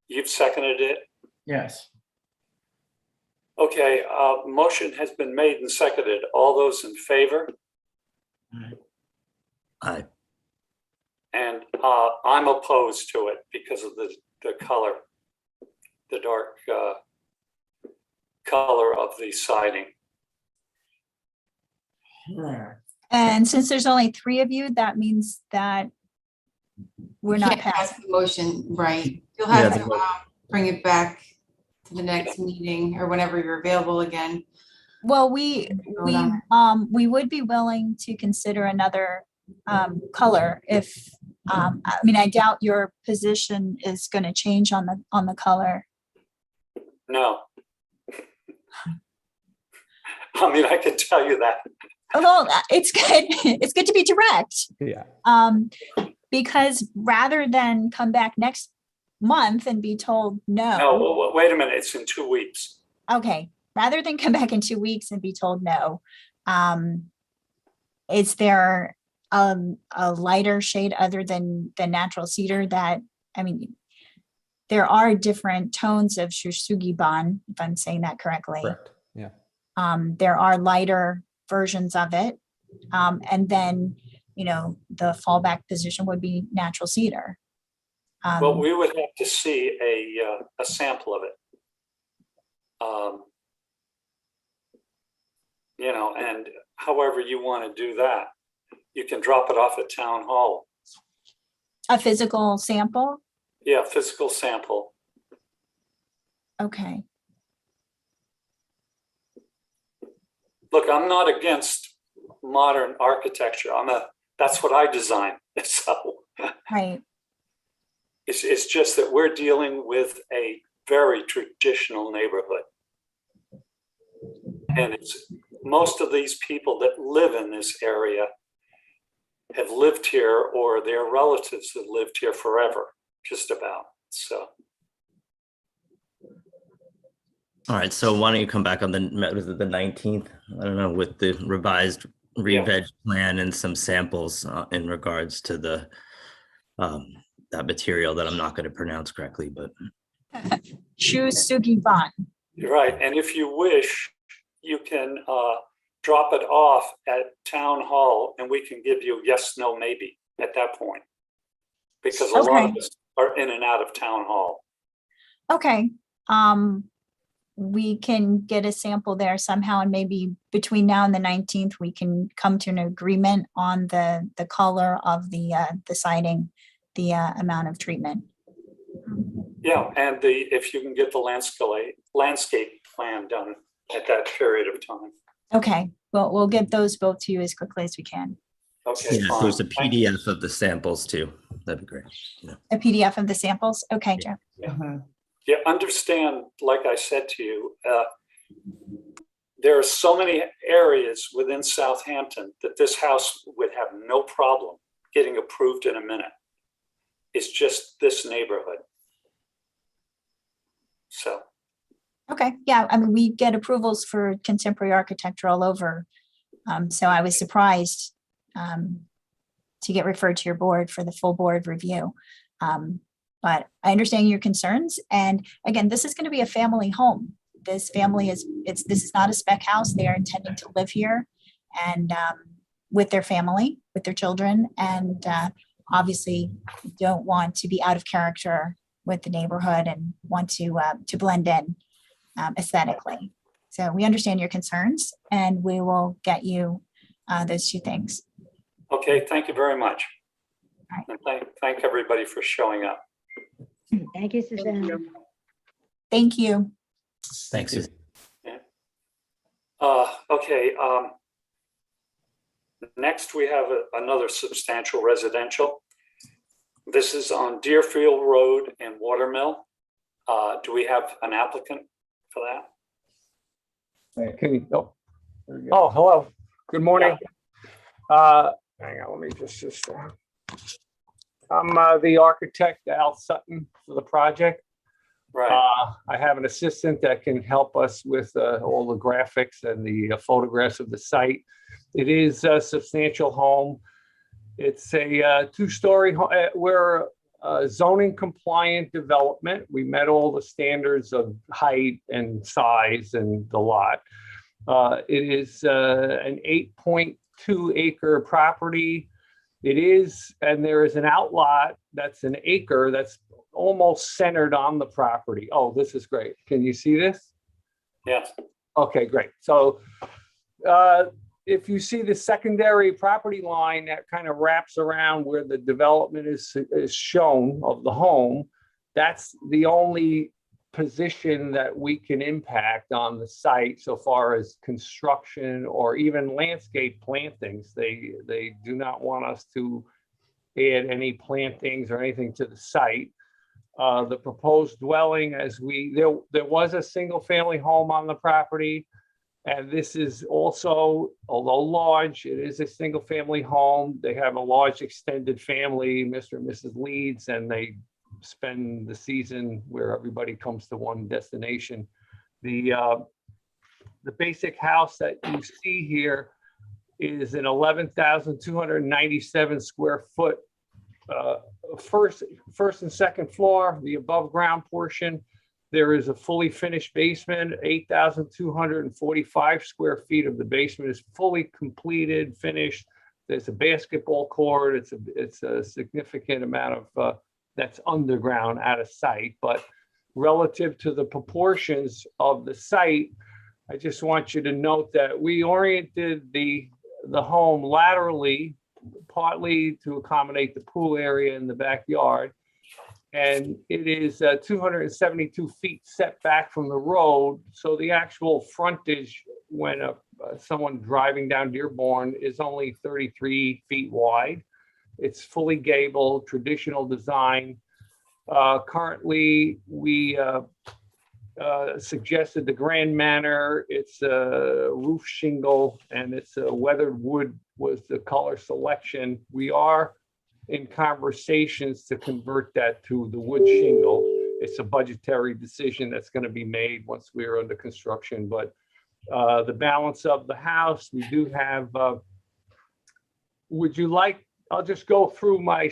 You've seconded it? Yes. Okay, motion has been made and seconded. All those in favor? Aye. And I'm opposed to it because of the color, the dark color of the siding. And since there's only three of you, that means that we're not Can't pass passing. the motion, right? You'll have Yeah, to bring it back to the next meeting or whenever you're available again. Well, we would be willing to consider another color if, I mean, I doubt your position is going to change on the color. No. I mean, I can tell you that. Well, it's good. It's good to be direct. Yeah. Because rather than come back next month and be told no. No, wait a minute. It's in 2 weeks. Okay. Rather than come back in 2 weeks and be told no, is there a lighter shade other than the natural cedar that, I mean, there are different tones of Shushugiban, if I'm saying that correctly. Correct. Yeah. There are lighter versions of it. And then, the fallback position would be natural cedar. Well, we would have to see a sample of it. And however you want to do that, you can drop it off at town hall. A physical sample? Yeah, physical sample. Okay. Look, I'm not against modern architecture. That's what I design. So Right. it's just that we're dealing with a very traditional neighborhood. And it's most of these people that live in this area have lived here, or their relatives have lived here forever, just about. So All right, so why don't you come back on was it the 19th? I don't know, with the revised re-veg plan and some samples in regards to the that material that I'm not going to pronounce correctly, but Shusugiban. You're right. And if you wish, you can drop it off at town hall and we can give you yes, no, maybe at that point. Because a lot of us are in and out of town hall. Okay. We can get a sample there somehow, and maybe between now and the 19th, we can come to an agreement on the color of the siding, the amount of treatment. Yeah, and if you can get the landscape plan done at that period of time. Okay, well, we'll get those both to you as quickly as we can. Okay, yeah, fine. there's a PDF of the samples too. That'd be great. Yeah. A PDF of the samples? Okay, Jeff. Yeah, understand, like I said to you, there are so many areas within Southampton that this house would have no problem getting approved in a minute. It's just this neighborhood. So. Okay, yeah, I mean, we get approvals for contemporary architecture all over. So I was surprised to get referred to your board for the full board review. But I understand your concerns. And again, this is going to be a family home. This family this is not a spec house. They are intending to live here and with their family, with their children, and obviously don't want to be out of character with the neighborhood and want to blend in aesthetically. So we understand your concerns and we will get you those two things. Okay, thank you very much. All right. And thank everybody for showing up. Thank you, Suzanne. Thank you. Thanks. Susan. Yeah. Okay. Next, we have another substantial residential. This is on Deerfield Road in Watermill. Do we have an applicant for that? Can you, oh, hello. Good morning. Hang on, let me just I'm the architect, Al Sutton, for the project. Right. I have an assistant that can help us with all the graphics and the photographs of the site. It is a substantial home. It's a two-story. We're a zoning compliant development. We met all the standards of height and size and the lot. It is an 8.2 acre property. It is, and there is an outlot that's an acre that's almost centered on the property. Oh, this is great. Can you see this? Yes. Okay, great. So if you see the secondary property line that kind of wraps around where the development is shown of the home, that's the only position that we can impact on the site so far as construction or even landscape plantings. They do not want us to add any plantings or anything to the site. The proposed dwelling, there was a single family home on the property, and this is also, although large, it is a single family home. They have a large extended family, Mr. and Mrs. Leeds, and they spend the season where everybody comes to one destination. The basic house that you see here is an 11,297 square foot first and second floor. The above ground portion, there is a fully finished basement. 8,245 square feet of the basement is fully completed, finished. There's a basketball court. It's a significant amount of that's underground out of sight, but relative to the proportions of the site, I just want you to note that we oriented the home laterally, partly to accommodate the pool area in the backyard. And it is 272 feet set back from the road. So the actual frontage when someone driving down Dearborn is only 33 feet wide. It's fully gabled, traditional design. Currently, we suggested the Grand Manor. It's a roof shingle and it's a weathered wood was the color selection. We are in conversations to convert that to the wood shingle. it's a budgetary decision that's going to be made once we're under construction. But the balance of the house, we do have, would you like, I'll just go through my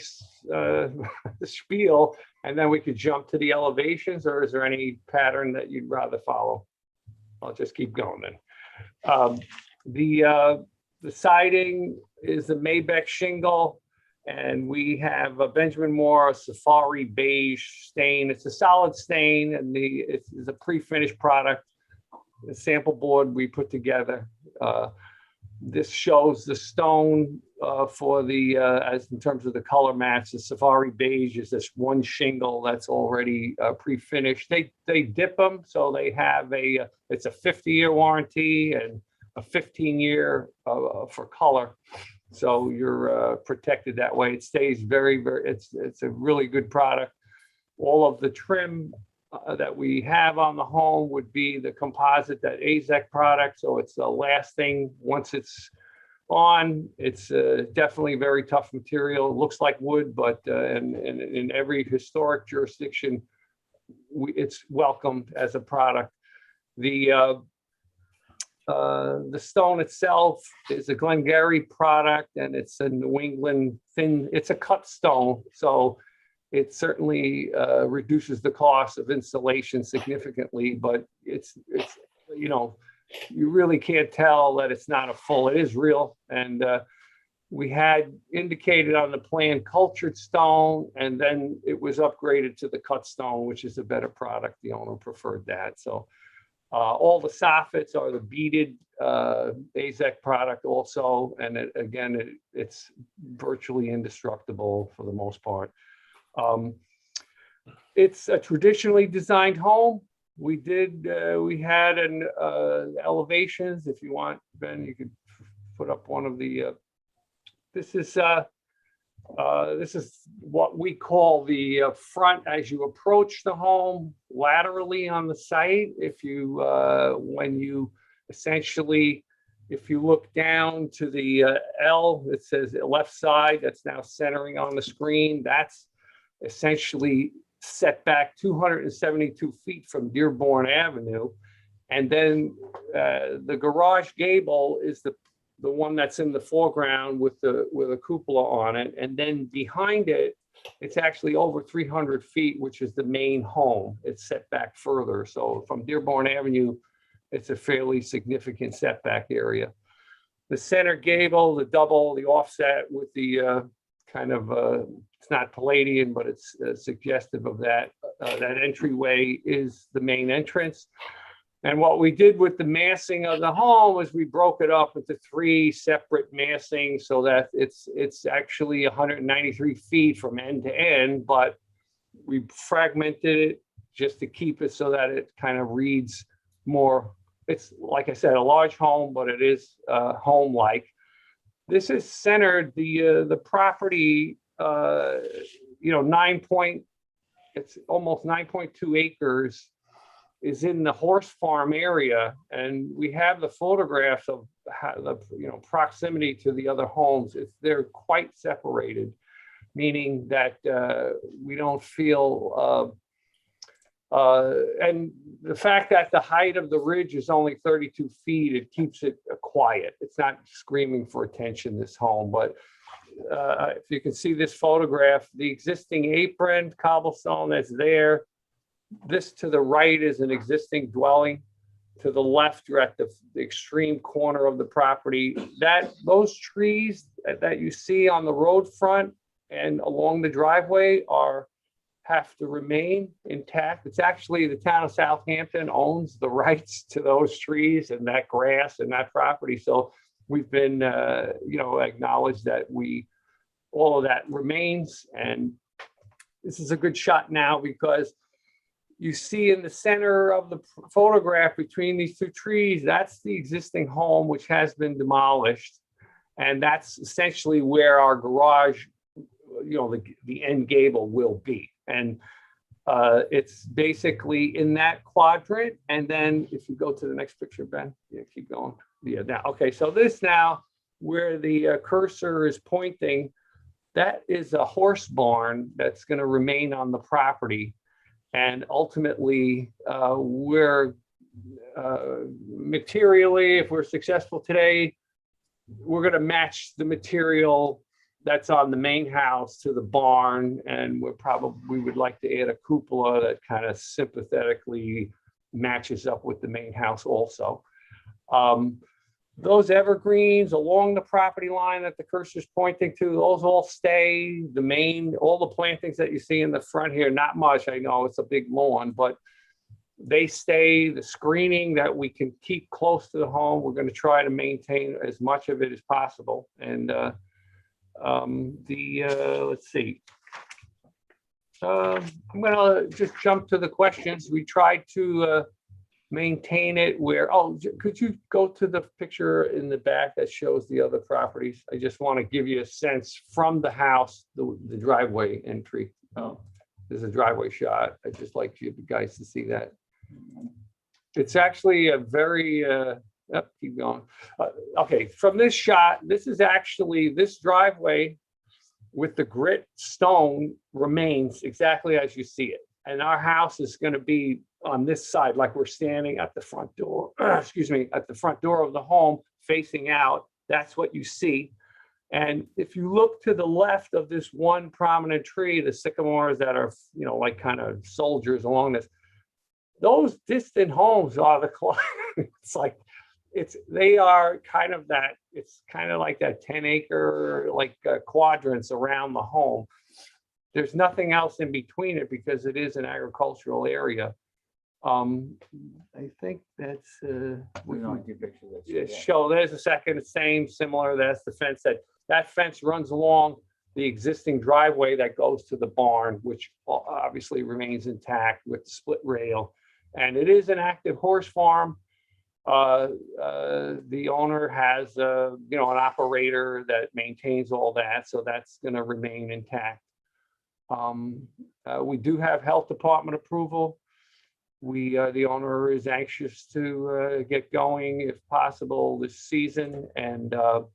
spiel and then we could jump to the elevations, or is there any pattern that you'd rather follow? I'll just keep going then. The siding is the Maybeck shingle, and we have a Benjamin Moore Safari beige stain. It's a solid stain, and it's a pre-finished product. The sample board we put together. This shows the stone for the, as in terms of the color match. The Safari beige is this one shingle that's already pre-finished. They dip them, so they have it's a 50-year warranty and a 15-year for color. So you're protected that way. It stays very, it's a really good product. All of the trim that we have on the home would be the composite, that AZEK product. So it's the lasting, once it's on, it's definitely very tough material. It looks like wood, but in every historic jurisdiction, it's welcomed as a product. The stone itself is a Glengarry product, and it's a New England thin, it's a cut stone. So it certainly reduces the cost of installation significantly, but it's, you know, you really can't tell that it's not a full, it is real. And we had indicated on the plan cultured stone, and then it was upgraded to the cut stone, which is a better product. The owner preferred that. So all the soffits are the beaded AZEK product also. And it's virtually indestructible for the most part. It's a traditionally designed home. We had an elevations. If you want, Ben, you could put up one of the, this is what we call the front as you approach the home laterally on the site. If you, when you essentially, if you look down to the L, it says left side, that's now centering on the screen. That's essentially set back 272 feet from Dearborn Avenue. And then the garage gable is the one that's in the foreground with a cupola on it. And then behind it, it's actually over 300 feet, which is the main home. It's set back further. So from Dearborn Avenue, it's a fairly significant setback area. The center gable, the double, the offset with the kind of, it's not Palladian, but it's suggestive of that. That entryway is the main entrance. And what we did with the massing of the home is we broke it up into 3 separate massings so that it's actually 193 feet from end to end, but we fragmented it just to keep it so that it kind of reads more. It's, like I said, a large home, but it is home-like. This is centered, the property, you know, it's almost 9.2 acres is in the horse farm area. And we have the photographs of how the, you know, proximity to the other homes. They're quite separated, meaning that we don't feel, and the fact that the height of the ridge is only 32 feet, it keeps it quiet. It's not screaming for attention, this home, but if you can see this photograph, the existing apron, cobblestone that's there, this to the right is an existing dwelling. To the left, you're at the extreme corner of the property. Those trees that you see on the road front and along the driveway have to remain intact. It's actually the town of Southampton owns the rights to those trees and that grass and that property. So we've been, you know, acknowledged that all of that remains. And this is a good shot now because you see in the center of the photograph between these 2 trees, that's the existing home, which has been demolished. And that's essentially where our garage, you know, the end gable will be. And it's basically in that quadrant. And then if you go to the next picture, Ben, yeah, keep going. Yeah, now, okay, so this now, where the cursor is pointing, that is a horse barn that's going to remain on the property. And ultimately, we're materially, if we're successful today, we're going to match the material that's on the main house to the barn, and we would like to add a cupola that kind of sympathetically matches up with the main house also. Those evergreens along the property line that the cursor's pointing to, those all stay. All the plantings that you see in the front here, not much, I know it's a big lawn, but they stay. The screening that we can keep close to the home, we're going to try to maintain as much of it as possible. And let's see. I'm going to just jump to the questions. We tried to maintain it where, could you go to the picture in the back that shows the other properties? I just want to give you a sense from the house, the driveway entry. There's a driveway shot. I'd just like you guys to see that. It's actually a very, keep going. Okay, from this shot, this is actually, this driveway with the grit stone remains exactly as you see it. And our house is going to be on this side, like we're standing at the front door, excuse me, at the front door of the home facing out. That's what you see. And if you look to the left of this one prominent tree, the sycamores that are, like kind of soldiers along this, those distant homes are the, they are kind of that, it's kind of like that 10-acre, quadrants around the home. There's nothing else in between it because it is an agricultural area. I think that's show. There's a second, similar. That's the fence. That fence runs along the existing driveway that goes to the barn, which obviously remains intact with the split rail. And it is an active horse farm. The owner has an operator that maintains all that, so that's going to remain intact. We do have health department approval. The owner is anxious to get going if possible this season, and I'll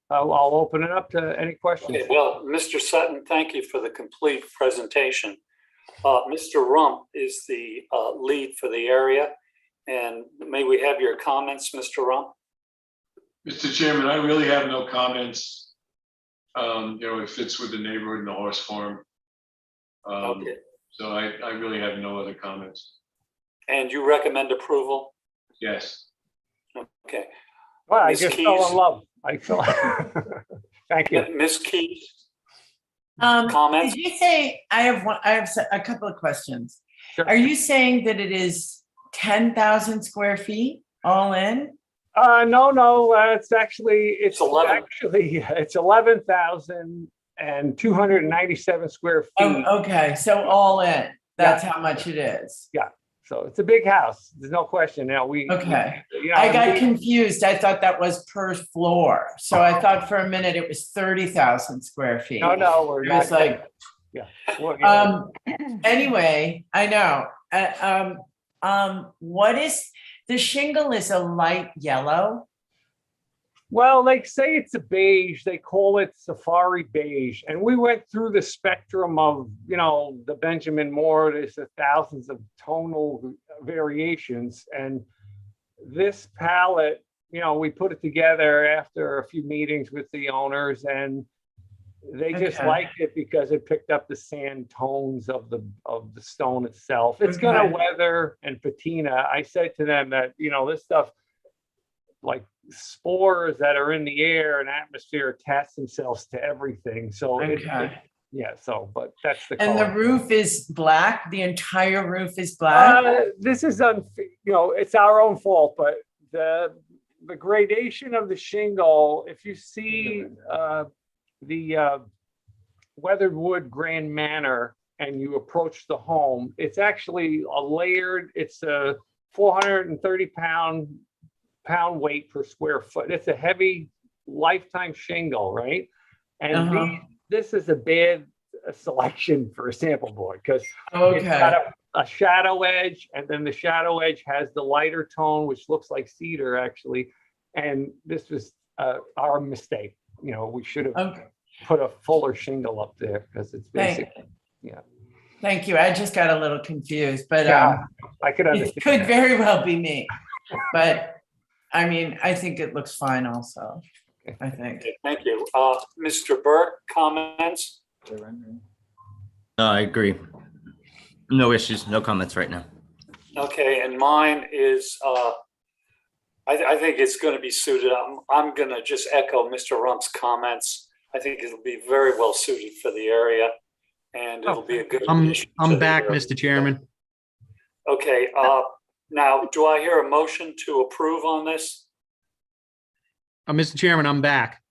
open it up to any questions. Okay, well, Mr. Sutton, thank you for the complete presentation. Mr. Rump is the lead for the area, and may we have your comments, Mr. Rump? Mr. Chairman, I really have no comments. It fits with the neighborhood and the horse farm. Okay. So I really have no other comments. And you recommend approval? Yes. Okay. Well, I Ms. just Keys? fell in love. I feel. Thank you. Ms. Keys? Comments? Did you say, I have a couple of questions. Sure. Are you saying that it is 10,000 square feet all in? No, it's 11. It's 11,297 square feet. Oh, okay, so all in, that's how much it is. Yeah, so it's a big house. There's no question. Okay. I got confused. I thought that was per floor. So I thought for a minute it was 30,000 square feet. No, we're not. It's like, anyway, I know. What is, the shingle is a light yellow? Well, they say it's a beige. They call it safari beige. And we went through the spectrum of, the Benjamin Moore. There's thousands of tonal variations. And this palette, we put it together after a few meetings with the owners, and they just liked it because it picked up the sand tones of the stone itself. It's going to weather and patina. I said to them that, this stuff, like spores that are in the air and atmosphere, attach themselves to everything. So but that's the color. And the roof is black. The entire roof is black. This is it's our own fault, but the gradation of the shingle, if you see the weathered wood Grand Manor and you approach the home, it's actually a layered, it's a 430 pound weight per square foot. It's a heavy lifetime shingle, right? And this is a bad selection for a sample board because it's got a shadow edge, and then the shadow edge has the lighter tone, which looks like cedar actually. And this was our mistake. We should have put a fuller shingle up there because it's basically. Thank you. I just got a little confused, but Yeah, I could it understand. could that. very well be me. But I mean, I think it looks fine also, I think. Okay, thank you. Mr. Burke, comments? I agree. No issues, no comments right now. Okay, and mine is, I think it's going to be suited. I'm going to just echo Mr. Rump's comments. I think it'll be very well suited for the area, and it'll be a good addition to I'm the back, area. Mr. Chairman. Okay, now, do I hear a motion to approve on this? Mr. Chairman, I'm back.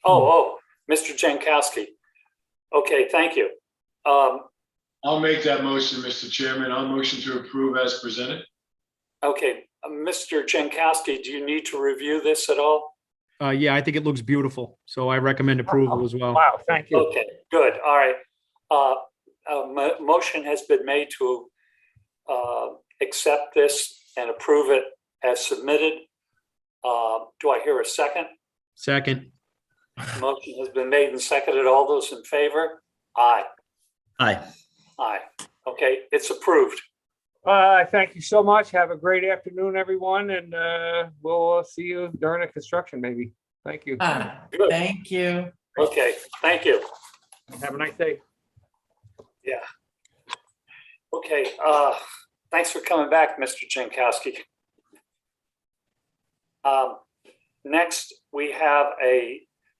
Oh, Mr. Jankowski. Okay, thank you. I'll make that motion, Mr. Chairman. I'll motion to approve as presented. Okay, Mr. Jankowski, do you need to review this at all? Yeah, I think it looks beautiful, so I recommend approval as well. Wow, thank you. Okay, good, all right. Motion has been made to accept this and approve it as submitted. Do I hear a second? Second. Motion has been made and seconded. All those in favor? Aye. Aye. Aye. Okay, it's approved. Thank you so much. Have a great afternoon, everyone, and we'll see you during the construction, maybe. Thank you. Good. Thank you. Okay, thank you. Have a nice day. Yeah. Okay, thanks for coming back, Mr. Jankowski. Next, we have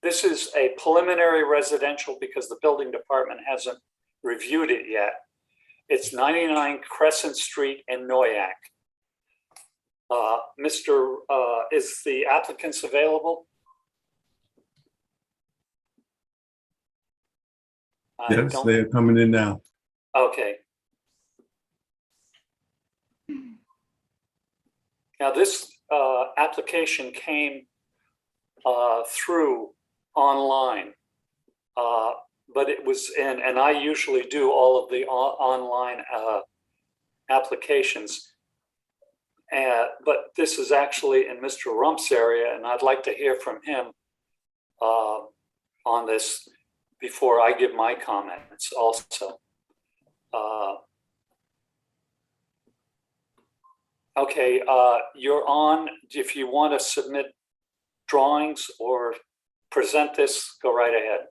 this is a preliminary residential because the building department hasn't reviewed it yet. It's 99 Crescent Street in Noyak. Is the applicants available? Yes, they are coming in now. Okay. Now this application came through online, but it was in, and I usually do all of the online applications. But this is actually in Mr. Rump's area, and I'd like to hear from him on this before I give my comments also. Okay, you're on. If you want to submit drawings or present this, go right ahead.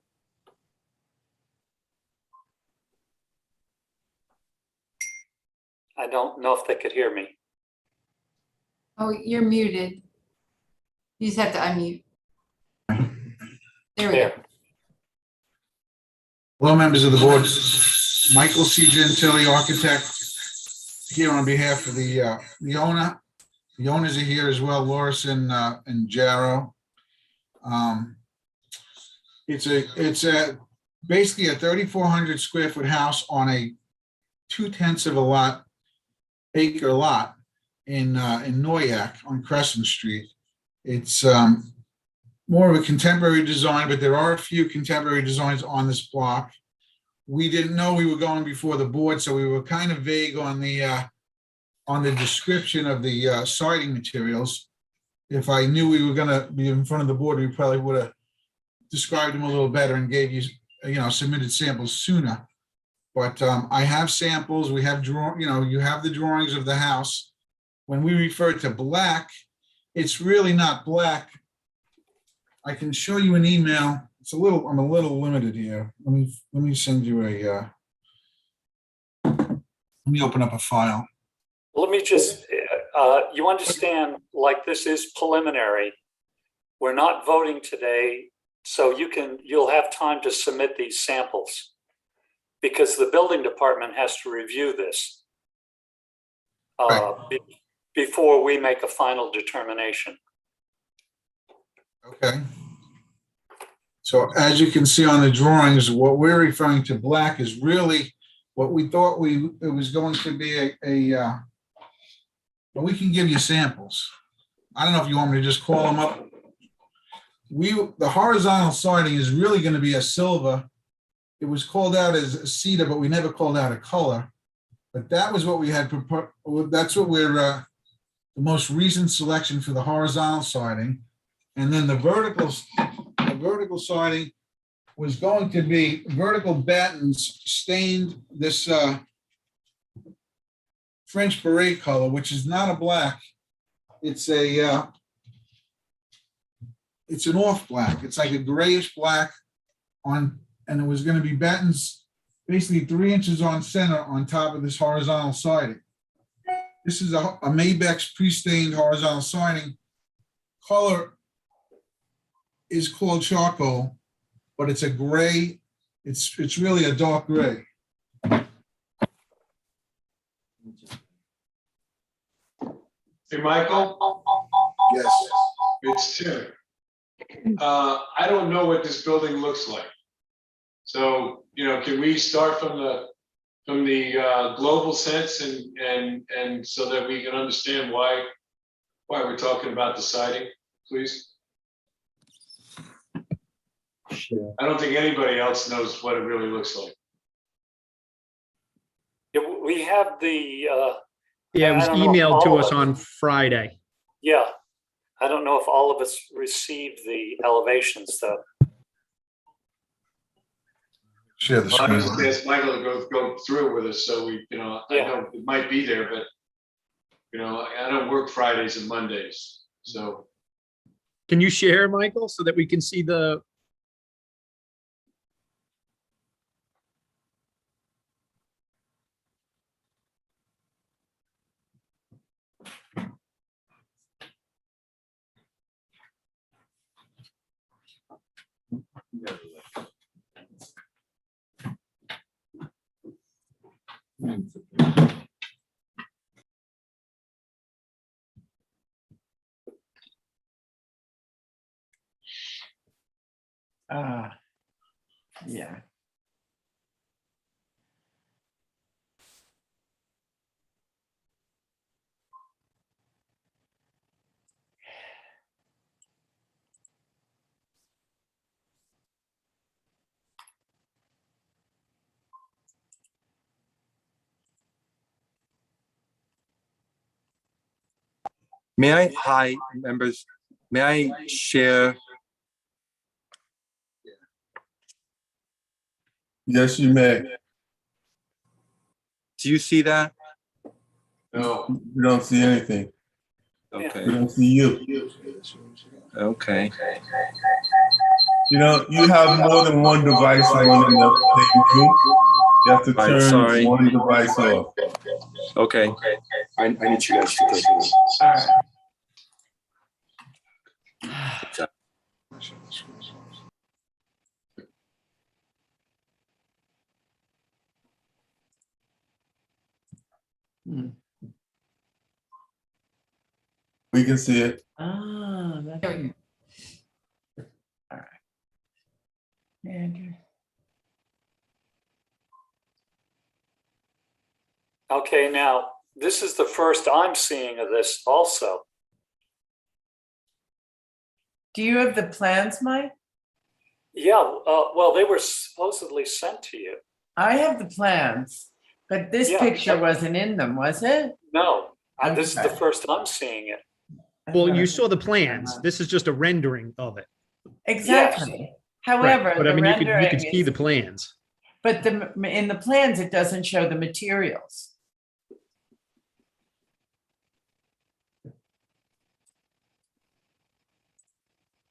I don't know if they could hear me. Oh, you're muted. You just have to unmute. There we go. Hello, members of the board. Michael C. Gentili, architect, here on behalf of the owner. The owners are here as well, Loris and Jarrow. It's basically a 3,400 square foot house on a 2/10 acre lot in Noyak on Crescent Street. It's more of a contemporary design, but there are a few contemporary designs on this block. We didn't know we were going before the board, so we were kind of vague on the description of the siding materials. If I knew we were going to be in front of the board, we probably would have described them a little better and gave you, submitted samples sooner. But I have samples. We have you have the drawings of the house. When we refer to black, it's really not black. I can show you an email. I'm a little limited here. Let me send you let me open up a file. Let me just, you understand, like this is preliminary. We're not voting today, so you'll have time to submit these samples because the building department has to review this before we make a final determination. Okay. So as you can see on the drawings, what we're referring to black is really what we thought it was going to be but we can give you samples. I don't know if you want me to just call them up. The horizontal siding is really going to be a silver. It was called out as a cedar, but we never called out a color. But that was what we had proposed. That's what we're the most recent selection for the horizontal siding. And then the vertical siding was going to be vertical battens stained this French beret color, which is not a black. It's a it's an off black. It's like a grayish black on, and it was going to be battens basically 3 inches on center on top of this horizontal siding. This is a Mabex pre-stained horizontal siding. Color is called charcoal, but it's a gray. It's really a dark gray. Hey, Michael? Yes. It's Tim. I don't know what this building looks like. So, you know, can we start from the global sense and so that we can understand why we're talking about the siding, please? Sure. I don't think anybody else knows what it really looks like. Yeah, we have the, Yeah, it was I don't know if emailed to all us of on Friday. yeah. I don't know if all of us received the elevations though. Share the Well, I screen. just asked Michael to go through it with us, so we, you know, I know it might be there, but you know, I don't work Fridays and Mondays, so. Can you share, Michael, so that we can see the? Yeah. May I, hi, members, may I share? Yes, you may. Do you see that? No. We don't see anything. Okay. We don't see you. Okay. You know, you have more than one device on in the same room. You have to Right, turn sorry. one device off. Okay. I need you guys to take this. All right. We can see it. Ah, that's There we go. all right. And Okay, now, this is the first I'm seeing of this also. do you have the plans, Mike? Yeah, well, they were supposedly sent to you. I have the plans, but this Yeah. picture wasn't in them, was it? No, this is the Okay. first I'm seeing it. Well, you saw the plans. This is just a rendering of it. Exactly. Right, However, but I the mean, you could rendering see is, the plans. but in the plans, it doesn't show the materials.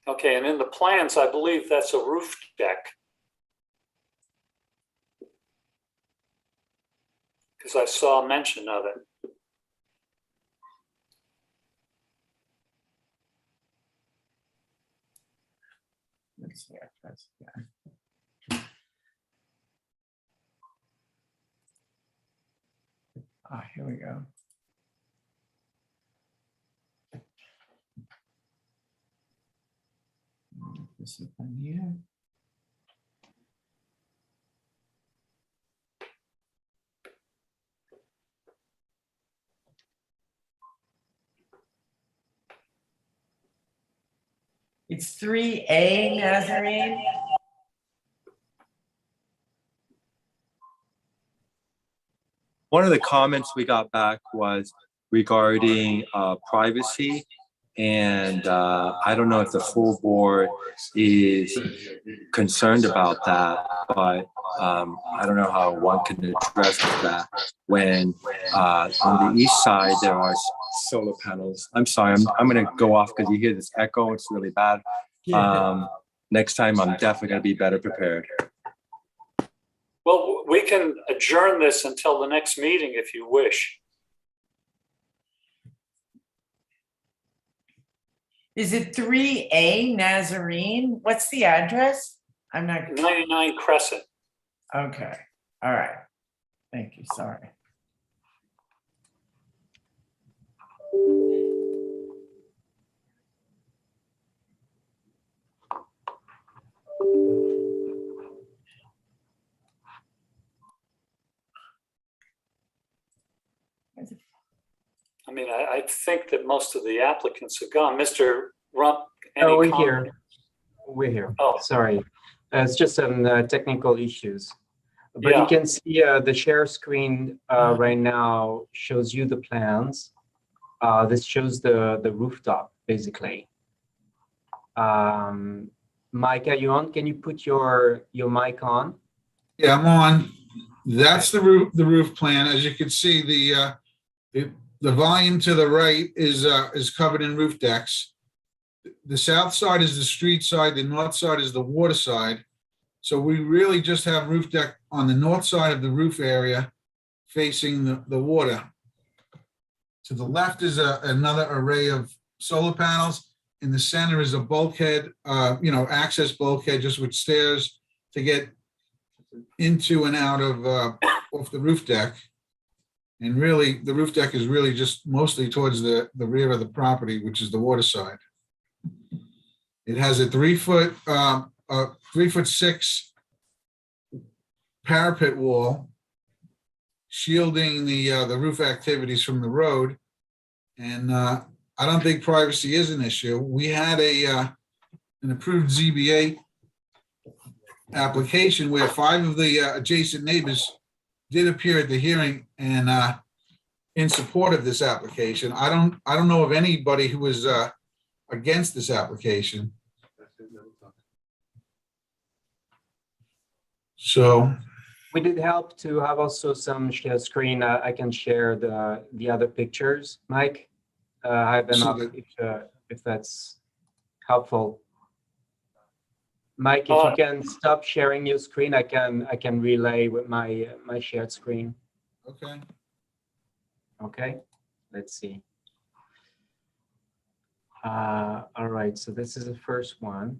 Okay, and in the plans, I believe that's a roof deck. Because I saw a mention of it. Let's see. Ah, here we go. This is on here. It's 3A Nazarene. One of the comments we got back was regarding privacy And I don't know if the full board is concerned about that, but I don't know how one can address that when on the east side there are solar panels. I'm sorry, I'm going to go off because you hear this echo. It's really bad. Next time, I'm definitely going to be better prepared. Well, we can adjourn this until the next meeting if you wish. Is it 3A Nazarene? What's the address? I'm not. 99 Crescent. Okay, all right. Thank you, sorry. I mean, I think that most of the applicants have gone. Mr. Rump, any Oh, we're comment? here. We're here. Oh. Sorry. It's just some technical issues. But Yeah. you can see the share screen right now shows you the plans. This shows the rooftop, basically. Mike, are you on? Can you put your mic on? Yeah, I'm on. That's the roof plan. As you can see, the volume to the right is covered in roof decks. The south side is the street side, the north side is the water side. So we really just have roof deck on the north side of the roof area facing the water. To the left is another array of solar panels. In the center is a bulkhead, access bulkhead just with stairs to get into and out of off the roof deck. And really, the roof deck is really just mostly towards the rear of the property, which is the water side. It has a 3'6" parapet wall shielding the roof activities from the road. And I don't think privacy is an issue. We had an approved ZBA application where 5 of the adjacent neighbors did appear at the hearing and in support of this application. I don't know of anybody who was against this application. So We did help to have also some share screen. I can share the other pictures, Mike. I have them So up if that's helpful. Mike, if you can stop sharing your screen, I can relay with my shared screen. okay. Okay, let's see. All right, so this is the first one.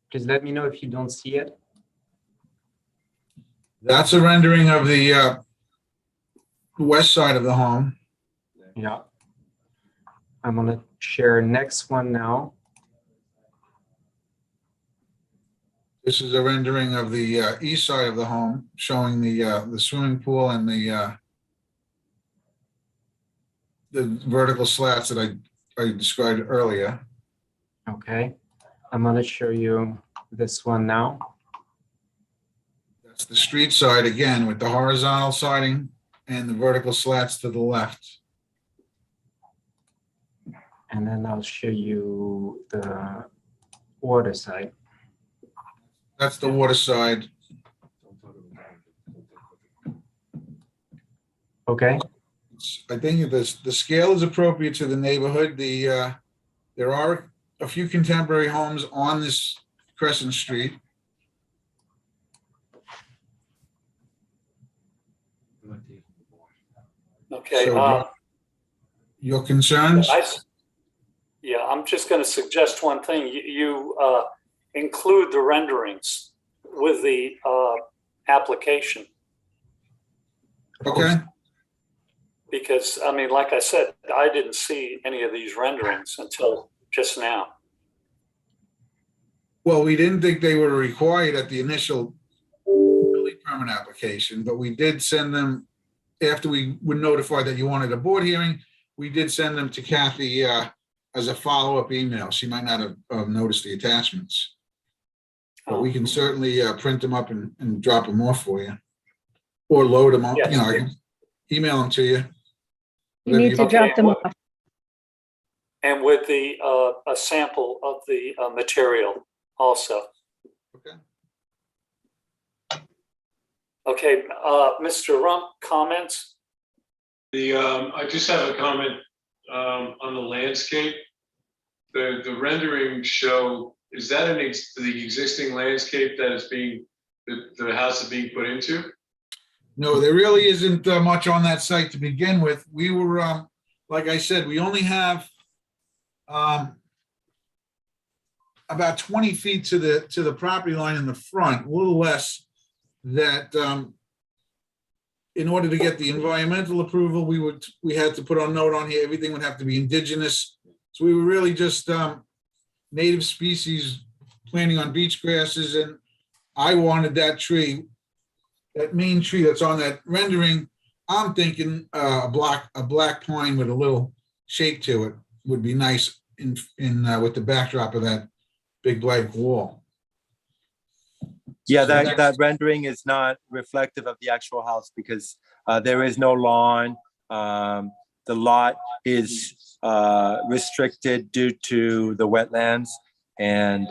Just let me know if you don't see it. That's a rendering of the west side of the home. Yeah. I'm gonna share next one now. This is a rendering of the east side of the home, showing the swimming pool and the vertical slats that I described earlier. Okay, I'm gonna show you this one now. That's the street side again with the horizontal siding and the vertical slats to the left. And then I'll show you the water side. That's the water side. Okay. I think the scale is appropriate to the neighborhood. There are a few contemporary homes on this Crescent Street. Okay. So your concerns? I'm just going to suggest one thing. You include the renderings with the application. Okay. Because, I mean, like I said, I didn't see any of these renderings until just now. Well, we didn't think they were required at the initial building permit application, but we did send them after we were notified that you wanted a board hearing. We did send them to Kathy as a follow-up email. She might not have noticed the attachments. But we can certainly print them up and drop them off for you. Or load them on, Yes. I can email them to you. You need to drop them off. and with the, a sample of the material also. Okay. Okay, Mr. Rump, comments? I just have a comment on the landscape. The rendering show, is that the existing landscape that is being, the house is being put into? No, there really isn't much on that site to begin with. We were, like I said, we only have about 20 feet to the property line in the front, a little less, that in order to get the environmental approval, we had to put a note on here, everything would have to be indigenous. So we were really just native species planting on beach grasses, and I wanted that tree, that main tree that's on that rendering. I'm thinking a black pine with a little shape to it would be nice in with the backdrop of that big black wall. Yeah, that rendering is not reflective of the actual house because there is no lawn. The lot is restricted due to the wetlands. And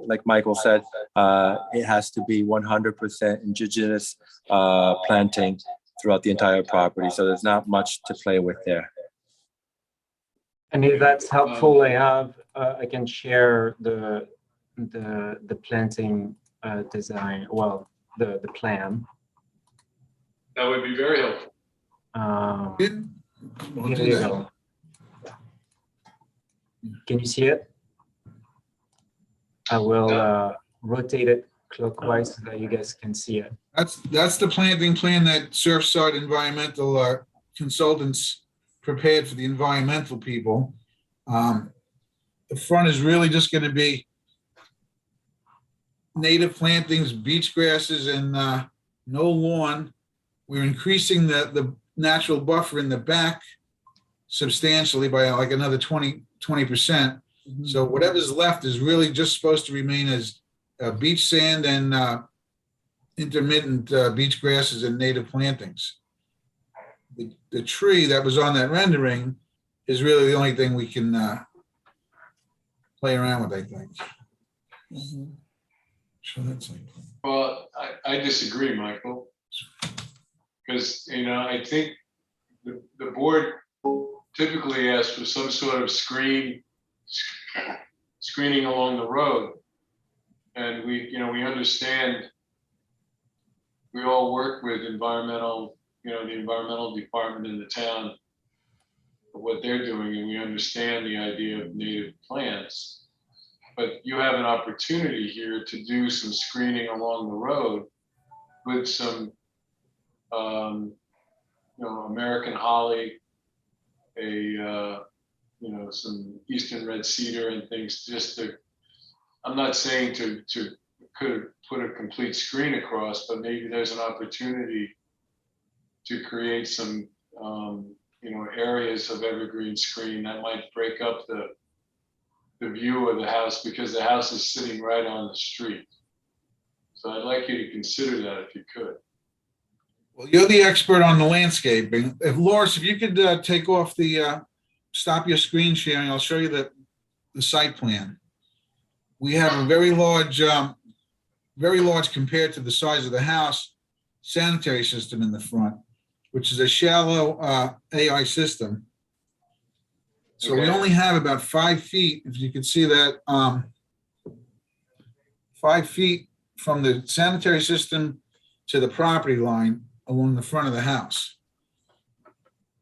like Michael said, it has to be 100% indigenous planting throughout the entire property. So there's not much to play with there. And if that's helpful, I can share the planting design, well, the plan. That would be very helpful. Here you go. Can you see it? I will rotate it clockwise so that you guys can see it. That's the planting plan that Surfside Environmental consultants prepared for the environmental people. The front is really just going to be native plantings, beach grasses, and no lawn. We're increasing the natural buffer in the back substantially by like another 20%. So whatever's left is really just supposed to remain as beach sand and intermittent beach grasses and native plantings. The tree that was on that rendering is really the only thing we can play around with, I think. So that's like, well, I disagree, Michael, because I think the board typically asks for some sort of screening along the road, and we understand. We all work with environmental, the environmental department in the town, what they're doing, and we understand the idea of native plants. But you have an opportunity here to do some screening along the road with some, American holly, some eastern red cedar and things. Just to, I'm not saying to could put a complete screen across, but maybe there's an opportunity to create some, areas of evergreen screen that might break up the view of the house, because the house is sitting right on the street. So I'd like you to consider that if you could. well, you're the expert on the landscaping. Loris, if you could take off stop your screen sharing, I'll show you the site plan. We have a very large compared to the size of the house, sanitary system in the front, which is a shallow AI system. So we only have about 5 feet, if you can see that, 5 feet from the sanitary system to the property line along the front of the house.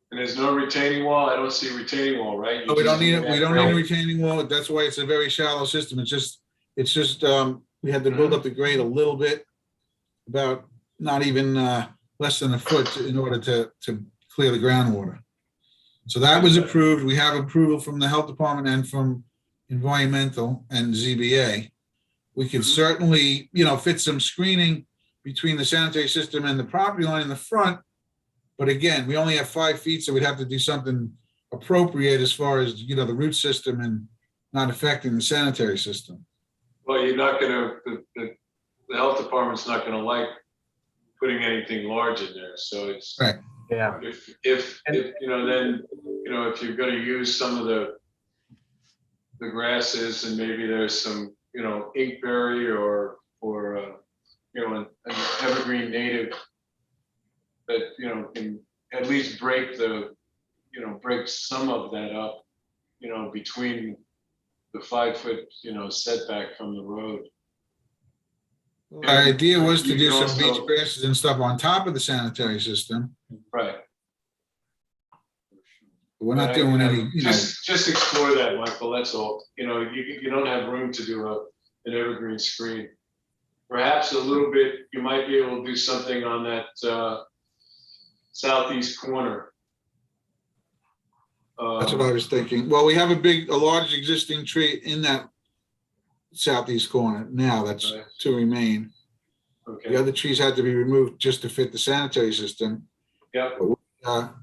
And there's no retaining wall? I don't see a retaining wall, right? No, we don't need a retaining wall. That's why it's a very shallow system. It's just we had to build up the grade a little bit, about not even less than a foot in order to clear the groundwater. So that was approved. We have approval from the health department and from environmental and ZBA. We could certainly, fit some screening between the sanitary system and the property line in the front. But again, we only have 5 feet, so we'd have to do something appropriate as far as, the root system and not affecting the sanitary system. Well, you're not gonna, the health department's not gonna like putting anything large in there. So it's, right. Yeah. If then, if you're gonna use some of the the grass is, and maybe there's some, inkberry or an evergreen native that, can at least break break some of that up, between the 5-foot, setback from the road. The idea was to You do can some beach also- grasses and stuff on top of the sanitary system. Right. We're not doing any, Just explore that, Michael, that's all. You don't have room to do an evergreen screen. Perhaps a little bit, you might be able to do something on that southeast corner. That's what I was thinking. Well, we have a large existing tree in that southeast corner now that's to remain. Okay. The other trees had to be removed just to fit the sanitary system. Yep.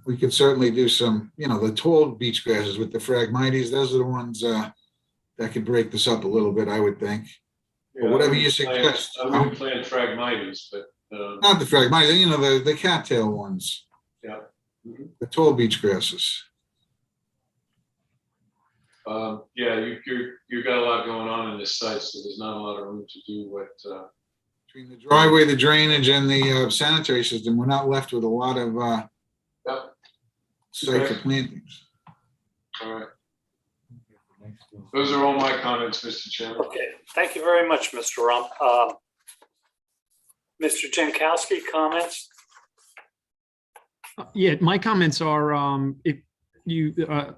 We could certainly do some, the tall beach grasses with the Phragmites. Those are the ones that could break this up a little bit, I would think. But whatever you suggest. I wouldn't plant Phragmites, but. Not the Phragmites, the cattail ones. Yeah. Mm-hmm. The tall beach grasses. Yeah, you've got a lot going on in this site, so there's not a lot of room to do what. Between the driveway, the drainage, and the sanitary system, we're not left with a lot of site for plantings. All right. Those are all my comments, Mr. Chairman. Okay, thank you very much, Mr. Rump. Mr. Jankowski, comments? Yeah, my comments are, it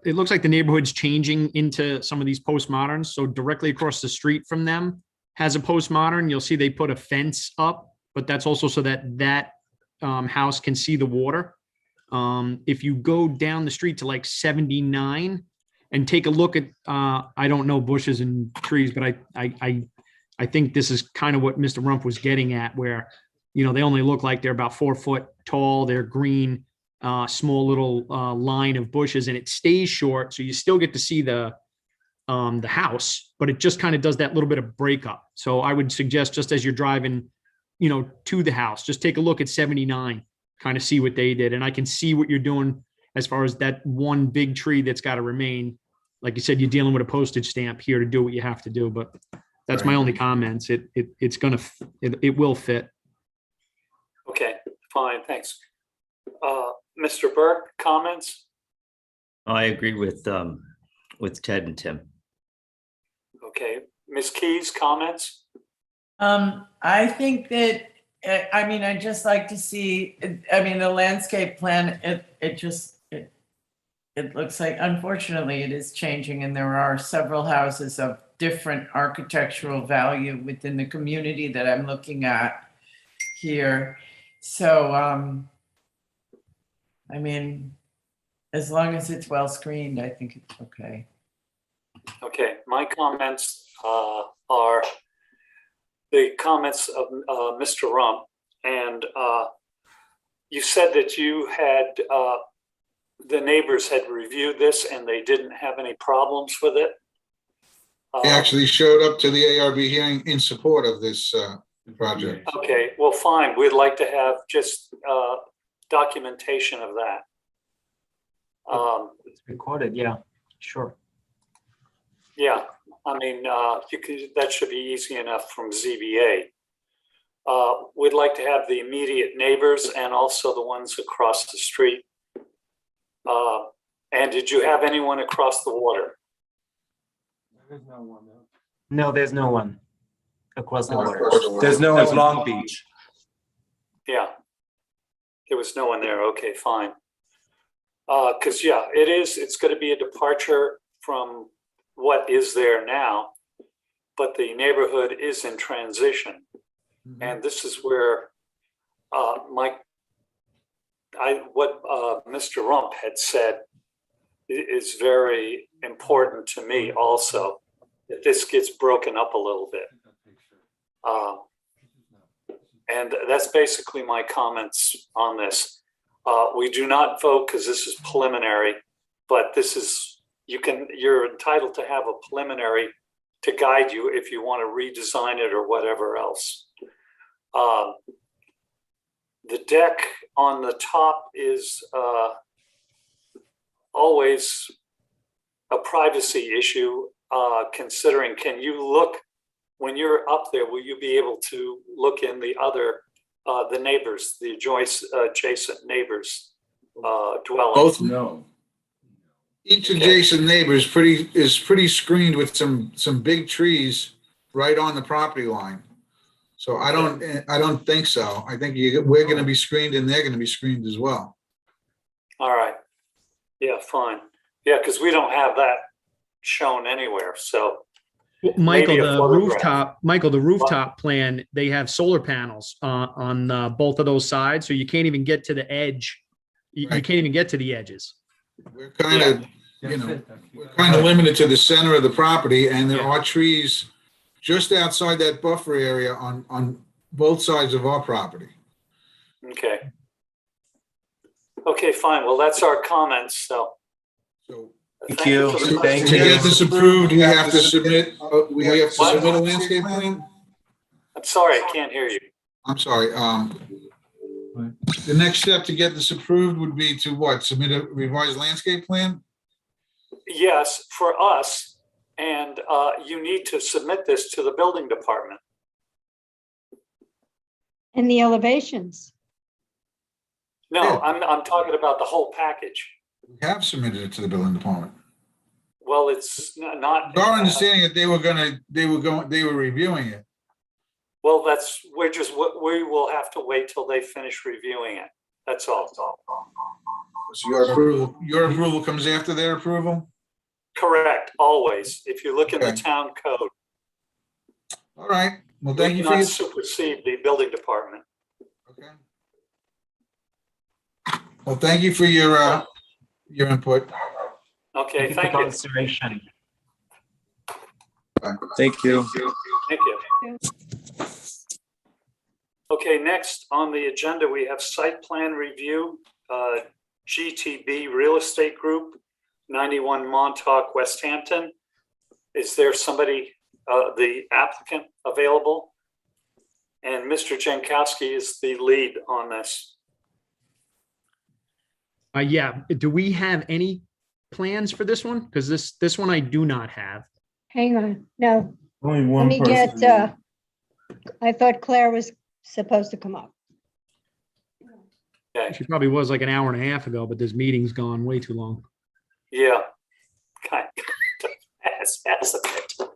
looks like the neighborhood's changing into some of these postmoderns. So directly across the street from them has a postmodern. You'll see they put a fence up, but that's also so that house can see the water. If you go down the street to like 79 and take a look at, I don't know bushes and trees, but I think this is kind of what Mr. Rump was getting at, where, they only look like they're about 4 foot tall. They're green, small little line of bushes, and it stays short. So you still get to see the house, but it just kind of does that little bit of breakup. So I would suggest, just as you're driving, to the house, just take a look at 79, kind of see what they did. And I can see what you're doing as far as that one big tree that's got to remain. Like you said, you're dealing with a postage stamp here to do what you have to do, but that's my only comments. It will fit. Okay, fine, thanks. Mr. Burke, comments? I agree with Ted and Tim. Okay, Ms. Keys, comments? I think that, I'd just like to see, the landscape plan, it looks like, unfortunately, it is changing, and there are several houses of different architectural value within the community that I'm looking at here. So, as long as it's well screened, I think it's okay. Okay, my comments are the comments of Mr. Rump. And you said that you had, the neighbors had reviewed this and they didn't have any problems with it. They actually showed up to the ARB hearing in support of this project. Okay, well, fine. We'd like to have just documentation of that. It's recorded, yeah, sure. Yeah, that should be easy enough from ZBA. We'd like to have the immediate neighbors and also the ones across the street. And did you have anyone across the water? No, there's no one across the water. There's no one. It's Long Beach. Yeah, there was no one there. Okay, fine. Because yeah, it's going to be a departure from what is there now, but the neighborhood is in transition. And this is where what Mr. Rump had said is very important to me also, that this gets broken up a little bit. And that's basically my comments on this. We do not vote because this is preliminary, but this is, you're entitled to have a preliminary to guide you if you want to redesign it or whatever else. The deck on the top is always a privacy issue. considering, can you look, when you're up there, will you be able to look in the other, the neighbors, the adjacent neighbors dwelling? Both, no. Each adjacent neighbor is pretty screened with some big trees right on the property line. So I don't think so. I think we're gonna be screened and they're gonna be screened as well. All right. Yeah, fine. Yeah, because we don't have that shown anywhere, so. Well, Michael, maybe a the photograph. rooftop plan, they have solar panels on both of those sides, so you can't even get to the edge. You Right. can't even get to the edges. We're kind of, we're kind of limited to the center of the property, and there are trees just outside that buffer area on both sides of our property. Okay. Okay, fine. Well, that's our comments, so. Thank you. for the- Thank To you. get this approved, we have to submit a landscape plan? I'm sorry, I can't hear you. I'm sorry, the next step to get this approved would be to what? Submit a revised landscape plan? Yes, for us, and you need to submit this to the building department. And the elevations. No, I'm talking about the whole package. We have submitted it to the building department. Well, it's not. It's our understanding that they were reviewing it. Well, we will have to wait till they finish reviewing it. That's all. So your approval comes after their approval? Correct, always. If you look in the Okay. town code. All right, well, We thank you for not your, supersede the building department. okay. Well, thank you for your input. Okay, thank you. Consideration. Thank you. Thank you. Okay, next on the agenda, we have site plan review, GTB Real Estate Group, 91 Montauk, West Hampton. Is there somebody, the applicant available? And Mr. Jankowski is the lead on this. Yeah, do we have any plans for this one? Because this one I do not have. Hang on, no, Only let one me person. get, I thought Claire was supposed to come up. Okay, She probably was like an hour and a half ago, but this meeting's gone way too long. yeah. Kind of. That's a bit.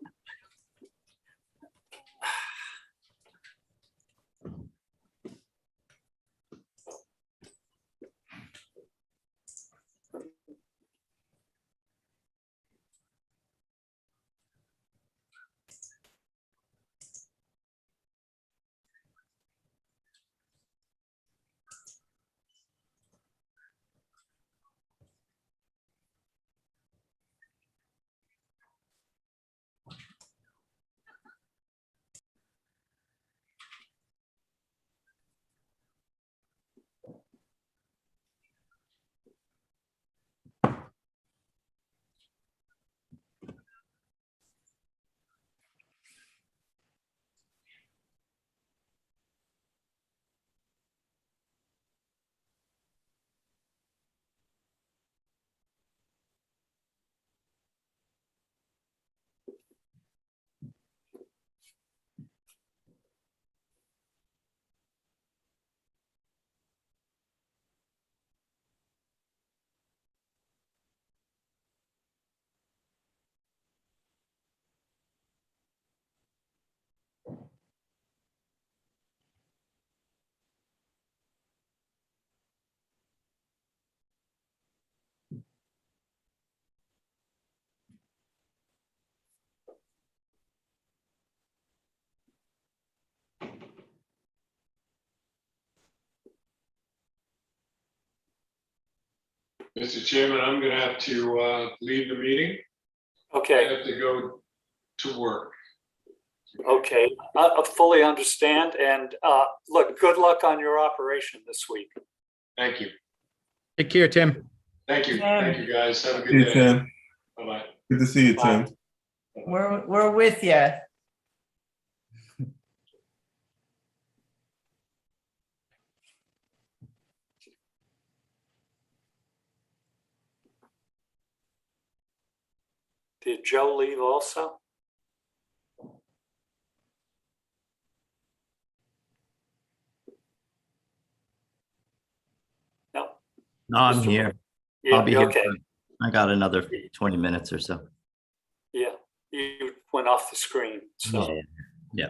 Mr. Chairman, I'm gonna have to leave the meeting. I Okay, have to go to work. okay. I fully understand. And look, good luck on your operation this week. Thank you. Take care, Tim. Thank you. Thank you, guys. Have a See you, good day. Tim. Bye-bye. Good to see you, Bye. Tim. We're with you. Did Joe leave also? No. No, I'm Mr. here. Yeah, I'll be here. okay. I got another 20 minutes or so. Yeah, you went off the screen, so. Yeah.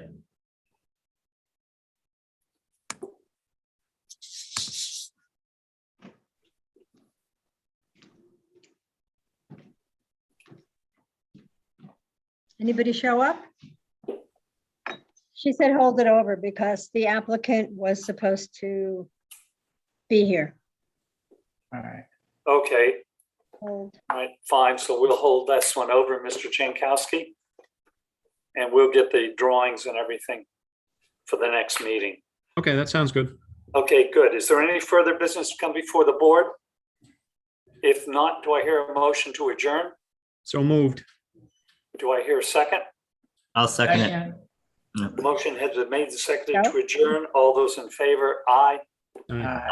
Anybody show up? She said hold it over because the applicant was supposed to be here. All right. Okay, Hold. all right, fine. So we'll hold this one over, Mr. Jankowski. And we'll get the drawings and everything for the next meeting. Okay, that sounds good. Okay, good. Is there any further business to come before the board? If not, do I hear a motion to adjourn? So moved. Do I hear a second? I'll second it. The motion has been made and seconded to adjourn. All those in favor, aye. All right.